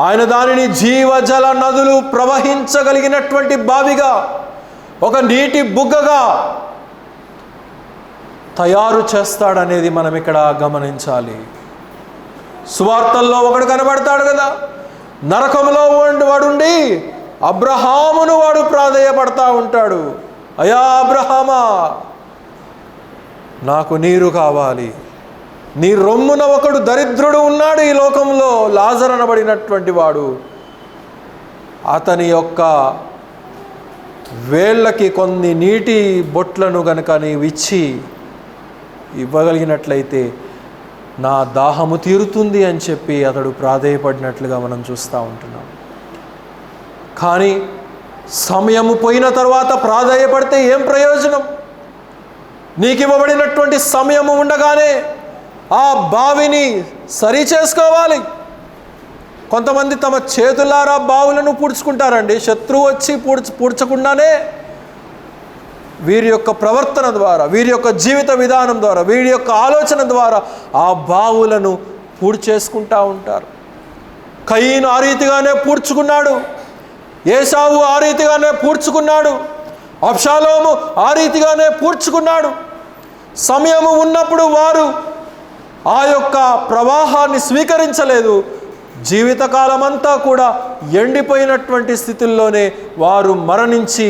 ఆయన దానిని జీవజల నదులు ప్రవహించగలిగినటువంటి బావిగా, ఒక నీటి బుగ్గగా తయారు చేస్తాడనేది మనం ఇక్కడ గమనించాలి. సువార్తల్లో ఒకడు కనబడతాడు కదా, నరకంలో వాడుండి అబ్రహామును వాడు ప్రాధేయపడతా ఉంటాడు. అయా అబ్రహామా, నాకు నీరు కావాలి. నీ రొమ్మున ఒకడు దరిద్రుడు ఉన్నాడు ఈ లోకంలో, లాజరు అనబడినటువంటి వాడు. అతని యొక్క వేళ్ళకి కొన్ని నీటి బొట్లను గనక నీవు ఇవ్వగలిగినట్లయితే నా దాహము తీరుతుంది అని చెప్పి అతడు ప్రాధేయపడినట్లుగా మనం చూస్తూ ఉంటున్నాం. కానీ సమయము పోయిన తర్వాత ప్రాధేయపడితే ఏం ప్రయోజనం? నీకు ఇవ్వబడినటువంటి సమయము ఉండగానే ఆ బావిని సరి చేసుకోవాలి. కొంతమంది తమ చేతులారా బావులను పూడ్చుకుంటారండి. శత్రువు వచ్చి పూడ్చకుండానే వీరి యొక్క ప్రవర్తన ద్వారా, వీరి యొక్క జీవిత విధానం ద్వారా, వీరి యొక్క ఆలోచన ద్వారా ఆ బావులను పూడ్చేసుకుంటూ ఉంటారు. కయీను ఆ రీతిగానే పూడ్చుకున్నాడు. ఏసావు ఆ రీతిగానే పూడ్చుకున్నాడు. అబ్షాలోము ఆ రీతిగానే పూడ్చుకున్నాడు. సమయము ఉన్నప్పుడు వారు ఆ యొక్క ప్రవాహాన్ని స్వీకరించలేదు. జీవితకాలమంతా కూడా ఎండిపోయినటువంటి స్థితిల్లోనే వారు మరణించి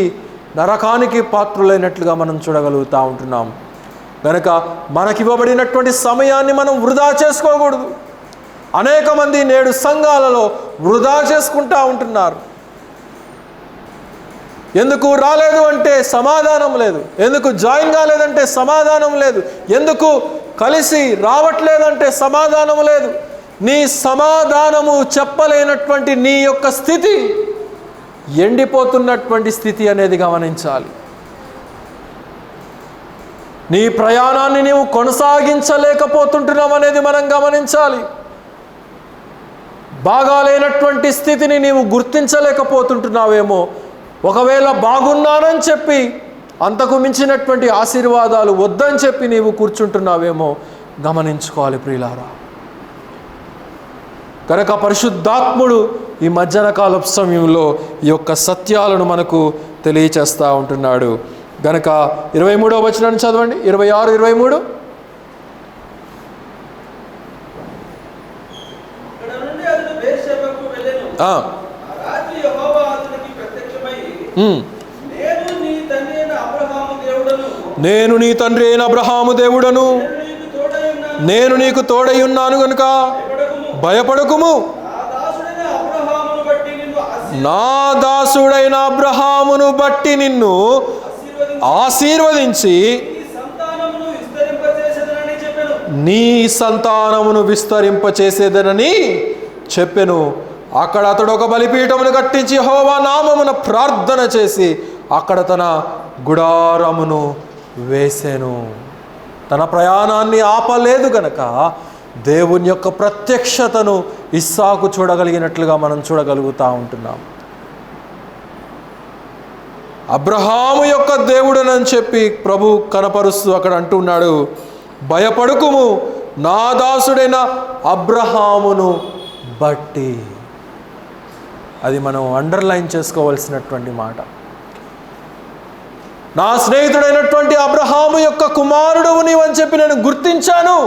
నరకానికి పాత్రులైనట్లుగా మనం చూడగలుగుతూ ఉంటున్నాం. కనుక మనకివ్వబడినటువంటి సమయాన్ని మనం వృధా చేసుకోకూడదు. అనేక మంది నేడు సంఘాలలో వృధా చేసుకుంటూ ఉంటున్నారు. ఎందుకు రాలేదు అంటే సమాధానం లేదు, ఎందుకు జాయిన్ కాలేదంటే సమాధానం లేదు, ఎందుకు కలిసి రావట్లేదంటే సమాధానం లేదు. నీ సమాధానము చెప్పలేనటువంటి నీ యొక్క స్థితి ఎండిపోతున్నటువంటి స్థితి అనేది గమనించాలి. నీ ప్రయాణాన్ని నీవు కొనసాగించలేకపోతుంటున్నావు అనేది మనం గమనించాలి. బాగాలేనటువంటి స్థితిని నీవు గుర్తించలేకపోతుంటున్నావేమో. ఒకవేళ బాగున్నానని చెప్పి అంతకు మించినటువంటి ఆశీర్వాదాలు వద్దని చెప్పి నీవు కూర్చుంటున్నావేమో గమనించుకోవాలి ప్రియులారా. కనుక పరిశుద్ధాత్ముడు ఈ మధ్యాహ్న కాలపు సమయంలో ఈ యొక్క సత్యాలను మనకు తెలియచేస్తూ ఉంటున్నాడు. గనక 23వ వచనాన్ని చదవండి, 26, 23. నేను నీ తండ్రి అయిన అబ్రహాము దేవుడను, నేను నీకు తోడై ఉన్నాను గనుక భయపడకుము. నా దాసుడైన అబ్రహామును బట్టి నిన్ను ఆశీర్వదించి నీ సంతానమును విస్తరింపచేసేదనని చెప్పెను. అక్కడ అతడు ఒక బలిపీఠమును కట్టించి యెహోవా నామమున ప్రార్థన చేసి అక్కడ తన గుడారమును వేసెను. తన ప్రయాణాన్ని ఆపలేదు గనక దేవుని యొక్క ప్రత్యక్షతను ఇస్సాకు చూడగలిగినట్లుగా మనం చూడగలుగుతూ ఉంటున్నాం. అబ్రహాము యొక్క దేవుడనని చెప్పి ప్రభు కనపరుస్తూ అక్కడ అంటున్నాడు, భయపడుకుము నా దాసుడైన అబ్రహామును బట్టి. అది మనం అండర్లైన్ చేసుకోవాల్సినటువంటి మాట. నా స్నేహితుడైనటువంటి అబ్రహాము యొక్క కుమారుడు నీవని చెప్పి నేను గుర్తించాను.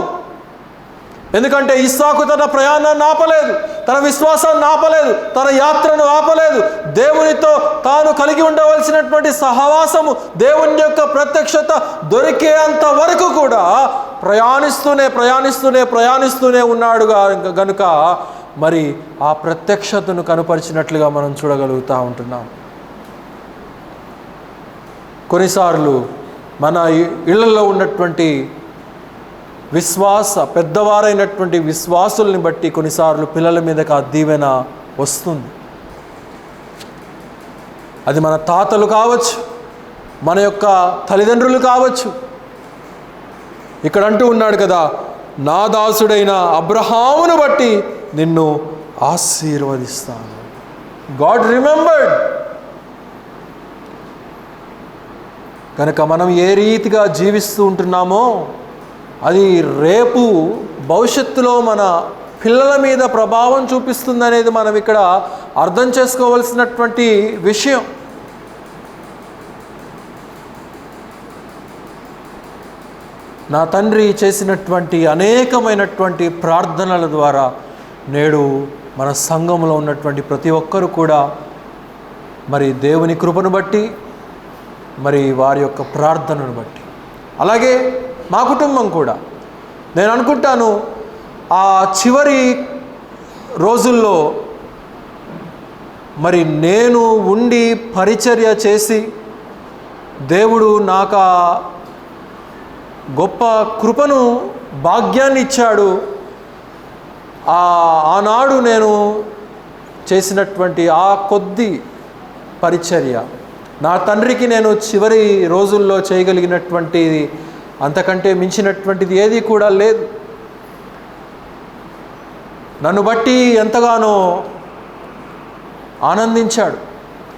ఎందుకంటే ఇస్సాకు తన ప్రయాణాన్ని ఆపలేదు, తన విశ్వాసాన్ని ఆపలేదు, తన యాత్రను ఆపలేదు. దేవునితో తాను కలిగి ఉండవలసినటువంటి సహవాసము, దేవుని యొక్క ప్రత్యక్షత దొరికేంత వరకు కూడా ప్రయాణిస్తూనే ఉన్నాడు గనుక మరి ఆ ప్రత్యక్షతను కనుపరిచినట్లుగా మనం చూడగలుగుతూ ఉంటున్నాం. కొన్నిసార్లు మన ఇళ్లలో ఉన్నటువంటి పెద్దవారైనటువంటి విశ్వాసుల్ని బట్టి కొన్నిసార్లు పిల్లల మీదకి ఆ దీవెన వస్తుంది. అది మన తాతలు కావచ్చు, మన యొక్క తల్లిదండ్రులు కావచ్చు. ఇక్కడ అంటూ ఉన్నాడు కదా, నా దాసుడైన అబ్రహామును బట్టి నిన్ను ఆశీర్వదిస్తాను. God remembered. కనుక మనం ఏ రీతిగా జీవిస్తూ ఉంటున్నామో అది రేపు భవిష్యత్తులో మన పిల్లల మీద ప్రభావం చూపిస్తుంది అనేది మనం ఇక్కడ అర్థం చేసుకోవాల్సినటువంటి విషయం. నా తండ్రి చేసినటువంటి అనేకమైనటువంటి ప్రార్థనల ద్వారా నేడు మన సంఘంలో ఉన్నటువంటి ప్రతి ఒక్కరు కూడా మరి దేవుని కృపను బట్టి, మరి వారి యొక్క ప్రార్థనను బట్టి, అలాగే మా కుటుంబం కూడా, నేను అనుకుంటాను ఆ చివరి రోజుల్లో మరి నేను ఉండి పరిచర్య చేసి దేవుడు నాకు గొప్ప కృపను, భాగ్యాన్ని ఇచ్చాడు. ఆనాడు నేను చేసినటువంటి ఆ కొద్ది పరిచర్య నా తండ్రికి నేను చివరి రోజుల్లో చేయగలిగినటువంటిది అంతకంటే మించినటువంటిది ఏది కూడా లేదు. నన్ను బట్టి ఎంతగానో ఆనందించాడు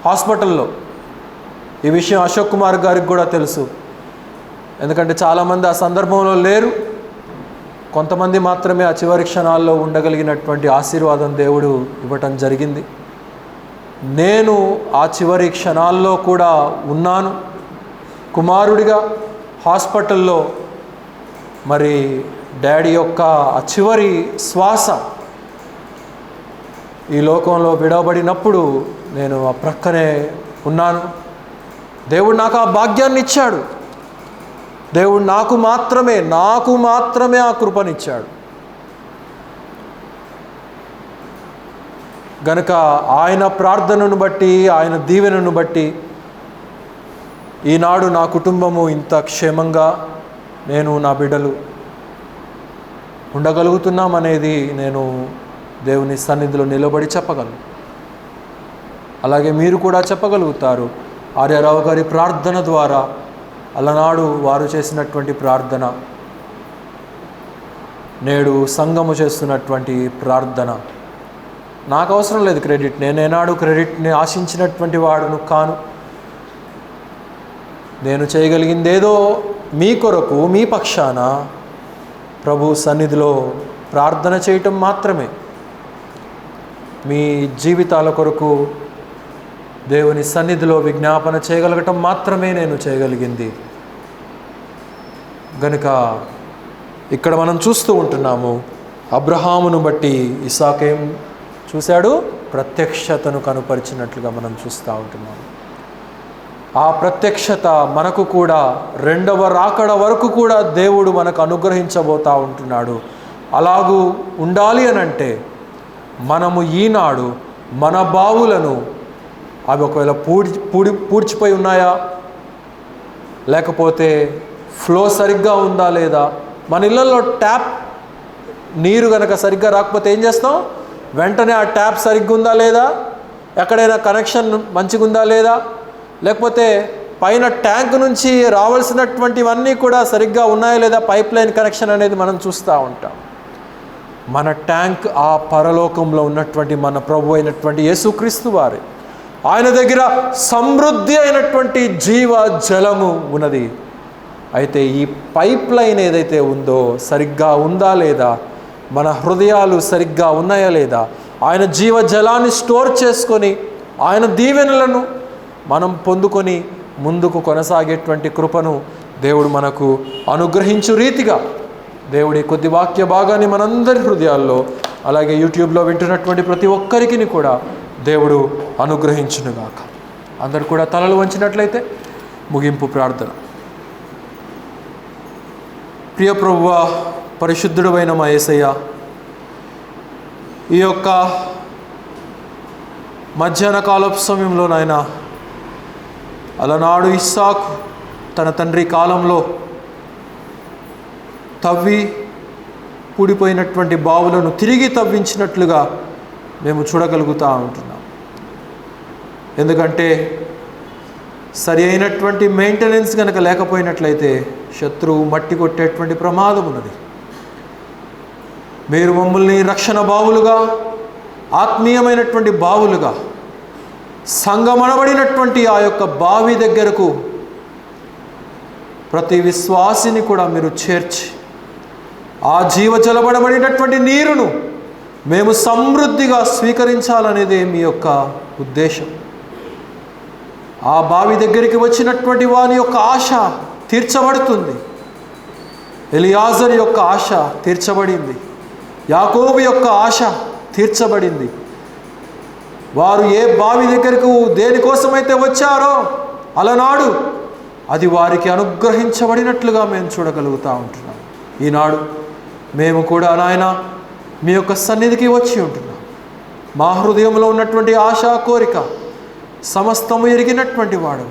హాస్పిటల్లో. ఈ విషయం అశోక్ కుమార్ గారికి కూడా తెలుసు. ఎందుకంటే చాలామంది ఆ సందర్భంలో లేరు, కొంతమంది మాత్రమే ఆ చివరి క్షణాల్లో ఉండగలిగినటువంటి ఆశీర్వాదం దేవుడు ఇవ్వటం జరిగింది. నేను ఆ చివరి క్షణాల్లో కూడా ఉన్నాను కుమారుడిగా హాస్పిటల్లో. మరి డాడీ యొక్క ఆ చివరి శ్వాస ఈ లోకంలో విడవబడినప్పుడు నేను ఆ ప్రక్కనే ఉన్నాను. దేవుడు నాకు ఆ భాగ్యాన్ని ఇచ్చాడు. దేవుడు నాకు మాత్రమే ఆ కృపనిచ్చాడు. గనుక ఆయన ప్రార్థనను బట్టి, ఆయన దీవెనను బట్టి ఈనాడు నా కుటుంబము ఇంత క్షేమంగా నేను నా బిడ్డలు ఉండగలుగుతున్నామనేది నేను దేవుని సన్నిధిలో నిలబడి చెప్పగలను. అలాగే మీరు కూడా చెప్పగలుగుతారు. ఆర్యారావు గారి ప్రార్థన ద్వారా, అలనాడు వారు చేసినటువంటి ప్రార్థన, నేడు సంఘము చేస్తున్నటువంటి ప్రార్థన. నాకు అవసరం లేదు క్రెడిట్. నేనేనాడు క్రెడిట్ని ఆశించినటువంటి వాడును కాను. నేను చేయగలిగిందేదో మీ కొరకు, మీ పక్షాన ప్రభు సన్నిధిలో ప్రార్థన చేయటం మాత్రమే. మీ జీవితాల కొరకు దేవుని సన్నిధిలో విజ్ఞాపన చేయగలగటం మాత్రమే నేను చేయగలిగింది. గనుక ఇక్కడ మనం చూస్తూ ఉంటున్నాము, అబ్రహామును బట్టి ఇస్సాకేం చూశాడు? ప్రత్యక్షతను కనుపరిచినట్లుగా మనం చూస్తూ ఉంటున్నాము. ఆ ప్రత్యక్షత మనకు కూడా రెండవ రాకడ వరకు కూడా దేవుడు మనకు అనుగ్రహించబోతూ ఉంటున్నాడు. అలాగూ ఉండాలి అనంటే మనము ఈనాడు మన బావులను, అవి ఒకవేళ పూడ్చిపోయి ఉన్నాయా, లేకపోతే ఫ్లో సరిగ్గా ఉందా లేదా, మన ఇళ్ళల్లో ట్యాప్ నీరు కనుక సరిగ్గా రాకపోతే ఏం చేస్తాం? వెంటనే ఆ ట్యాప్ సరిగ్గా ఉందా లేదా, ఎక్కడైనా కనెక్షన్ మంచిగా ఉందా లేదా, లేకపోతే పైన ట్యాంక్ నుంచి రావాల్సినటువంటివన్నీ కూడా సరిగ్గా ఉన్నాయా లేదా, పైప్ లైన్ కనెక్షన్ అనేది మనం చూస్తూ ఉంటాం. మన ట్యాంక్ ఆ పరలోకంలో ఉన్నటువంటి మన ప్రభు అయినటువంటి యేసుక్రీస్తు వారి, ఆయన దగ్గర సమృద్ధి అయినటువంటి జీవ జలము ఉన్నది. అయితే ఈ పైప్ లైన్ ఏదైతే ఉందో సరిగ్గా ఉందా లేదా, మన హృదయాలు సరిగ్గా ఉన్నాయా లేదా, ఆయన జీవ జలాన్ని స్టోర్ చేసుకొని ఆయన దీవెనలను మనం పొందుకొని ముందుకు కొనసాగేటువంటి కృపను దేవుడు మనకు అనుగ్రహించు రీతిగా దేవుడి కొద్ది వాక్య భాగాన్ని మనందరి హృదయాల్లో, అలాగే యూట్యూబ్లో వింటున్నటువంటి ప్రతి ఒక్కరికి కూడా దేవుడు అనుగ్రహించునుగాక. అందరు కూడా తలలు వంచినట్లయితే ముగింపు ప్రార్థన. ప్రియ ప్రభువా, పరిశుద్ధుడైన మా యేసయ్య, ఈ యొక్క మధ్యాహ్న కాలపు సమయంలో నాయన, అలనాడు ఇస్సాకు తన తండ్రి కాలంలో తవ్వి పూడిపోయినటువంటి బావులను తిరిగి తవ్వించినట్లుగా మేము చూడగలుగుతూ ఉంటున్నాం. ఎందుకంటే సరి అయినటువంటి మెయింటెనెన్స్ కనుక లేకపోయినట్లయితే శత్రువు మట్టి కొట్టేటువంటి ప్రమాదం ఉన్నది. మీరు మమ్మల్ని రక్షణ బావులుగా, ఆత్మీయమైనటువంటి బావులుగా, సంగమనబడినటువంటి ఆ యొక్క బావి దగ్గరకు ప్రతి విశ్వాసిని కూడా మీరు చేర్చి, ఆ జీవజలబడబడినటువంటి నీరును మేము సమృద్ధిగా స్వీకరించాలనేదే మీ యొక్క ఉద్దేశం. ఆ బావి దగ్గరికి వచ్చినటువంటి వాని యొక్క ఆశ తీర్చబడుతుంది. ఎలియాజరు యొక్క ఆశ తీర్చబడింది. యాకోబు యొక్క ఆశ తీర్చబడింది. వారు ఏ బావి దగ్గరకు దేనికోసమైతే వచ్చారో అలనాడు అది వారికి అనుగ్రహించబడినట్లుగా మేము చూడగలుగుతూ ఉంటున్నాం. ఈనాడు మేము కూడా నాయన మీ యొక్క సన్నిధికి వచ్చి ఉంటున్నాం. మా హృదయంలో ఉన్నటువంటి ఆశ, కోరిక సమస్తము ఎరిగినటువంటి వాడు,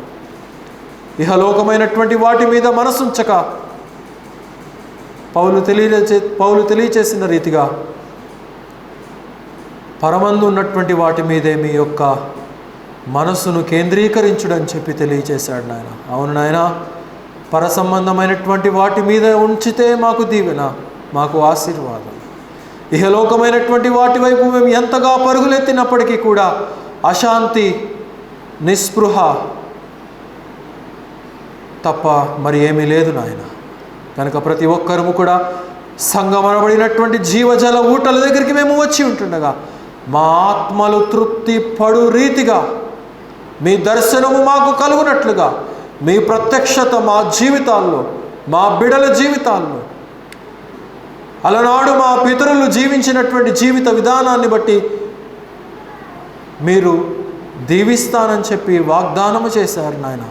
ఇహలోకమైనటువంటి వాటి మీద మనసుంచక పౌలు తెలియచేసిన రీతిగా పరమందు ఉన్నటువంటి వాటి మీదే మీ యొక్క మనసును కేంద్రీకరించుడని చెప్పి తెలియచేశాడు నాయన. అవును నాయన, పర సంబంధమైనటువంటి వాటి మీద ఉంచితే మాకు దీవెన, మాకు ఆశీర్వాదం. ఇహలోకమైనటువంటి వాటి వైపు మేము ఎంతగా పరుగులెత్తినప్పటికీ కూడా అశాంతి, నిస్పృహ తప్ప మరి ఏమీ లేదు నాయన. కనుక ప్రతి ఒక్కరము కూడా సంగమనబడినటువంటి జీవజల ఊటల దగ్గరికి మేము వచ్చి ఉంటుండగా మా ఆత్మలు తృప్తి పడు రీతిగా మీ దర్శనము మాకు కలుగునట్లుగా మీ ప్రత్యక్షత మా జీవితాల్లో, మా బిడల జీవితాల్లో, అలనాడు మా పితరులు జీవించినటువంటి జీవిత విధానాన్ని బట్టి మీరు దీవిస్తానని చెప్పి వాగ్దానము చేశారు నాయన.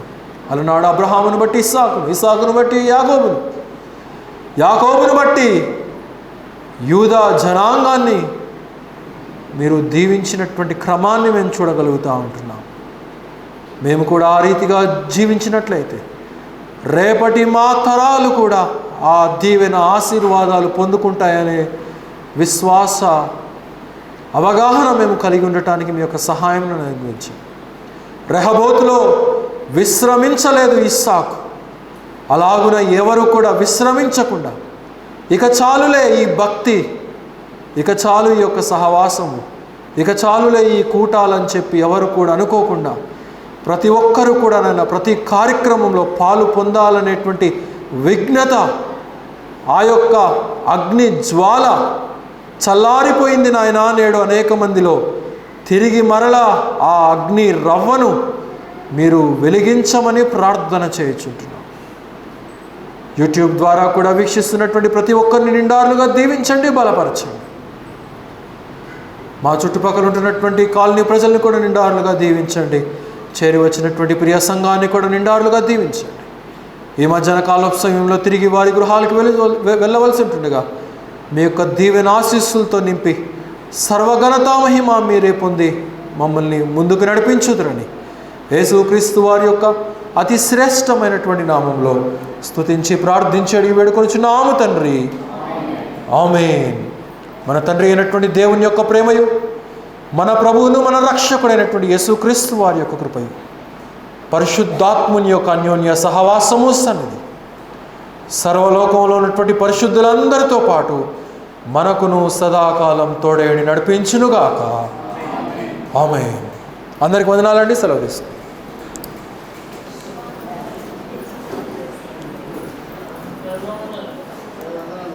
అలనాడు అబ్రహామును బట్టి ఇస్సాకును, ఇస్సాకును బట్టి యాకోబును బట్టి యూదా జనాంగాన్ని మీరు దీవించినటువంటి క్రమాన్ని మేము చూడగలుగుతూ ఉంటున్నాం. మేము కూడా ఆ రీతిగా జీవించినట్లయితే రేపటి మా తరాలు కూడా ఆ దీవెన ఆశీర్వాదాలు పొందుకుంటాయనే విశ్వాస అవగాహన మేము కలిగి ఉండటానికి మీ యొక్క సహాయం గురించి. రెహబోతులో విశ్రమించలేదు ఇస్సాకు, అలాగున ఎవరు కూడా విశ్రమించకుండా ఇక చాలులే ఈ భక్తి, ఇక చాలు ఈ యొక్క సహవాసము, ఇక చాలులే ఈ కూటాలని చెప్పి ఎవరు కూడా అనుకోకుండా ప్రతి ఒక్కరూ కూడా నాయన ప్రతి కార్యక్రమంలో పాలు పొందాలనేటువంటి విఘ్నత, ఆ యొక్క అగ్ని జ్వాల చల్లారిపోయింది నాయన. నేడు అనేక మందిలో తిరిగి మరలా ఆ అగ్ని రవ్వను మీరు వెలిగించమని ప్రార్థన చేయుచుంటున్నాం. యూట్యూబ్ ద్వారా కూడా వీక్షిస్తున్నటువంటి ప్రతి ఒక్కరిని నిండారులుగా దీవించండి, బలపరచండి. మా చుట్టుపక్కల ఉంటున్నటువంటి కాలనీ ప్రజల్ని కూడా నిండారులుగా దీవించండి. చేరి వచ్చినటువంటి ప్రియ సంఘాన్ని కూడా నిండారులుగా దీవించండి. ఈ మధ్యాహ్న కాలపు సమయంలో తిరిగి వారి గృహాలకు వెళ్ళవలసి ఉంటుండగా మీ యొక్క దీవెన ఆశీస్సులతో నింపి సర్వఘనతా మహిమ మీరే పొంది మమ్మల్ని ముందుకు నడిపించుదురని యేసుక్రీస్తు వారి యొక్క అతి శ్రేష్టమైనటువంటి నామంలో స్తుతించి ప్రార్థించి అడిగి వేడుకొనుచున్నాము తండ్రి, ఆమేన్. మన తండ్రి అయినటువంటి దేవుని యొక్క ప్రేమయు, మన ప్రభువును మన రక్షకుడైనటువంటి యేసుక్రీస్తు వారి యొక్క కృపయు, పరిశుద్ధాత్ముని యొక్క అన్యోన్య సహవాసము సన్నిధి సర్వలోకంలో ఉన్నటువంటి పరిశుద్ధులందరితో పాటు మనకును సదాకాలం తోడేడి నడిపించునుగాక. ఆమేన్. అందరికి వందనాలండి. సెలవు తీసుకుంటాం.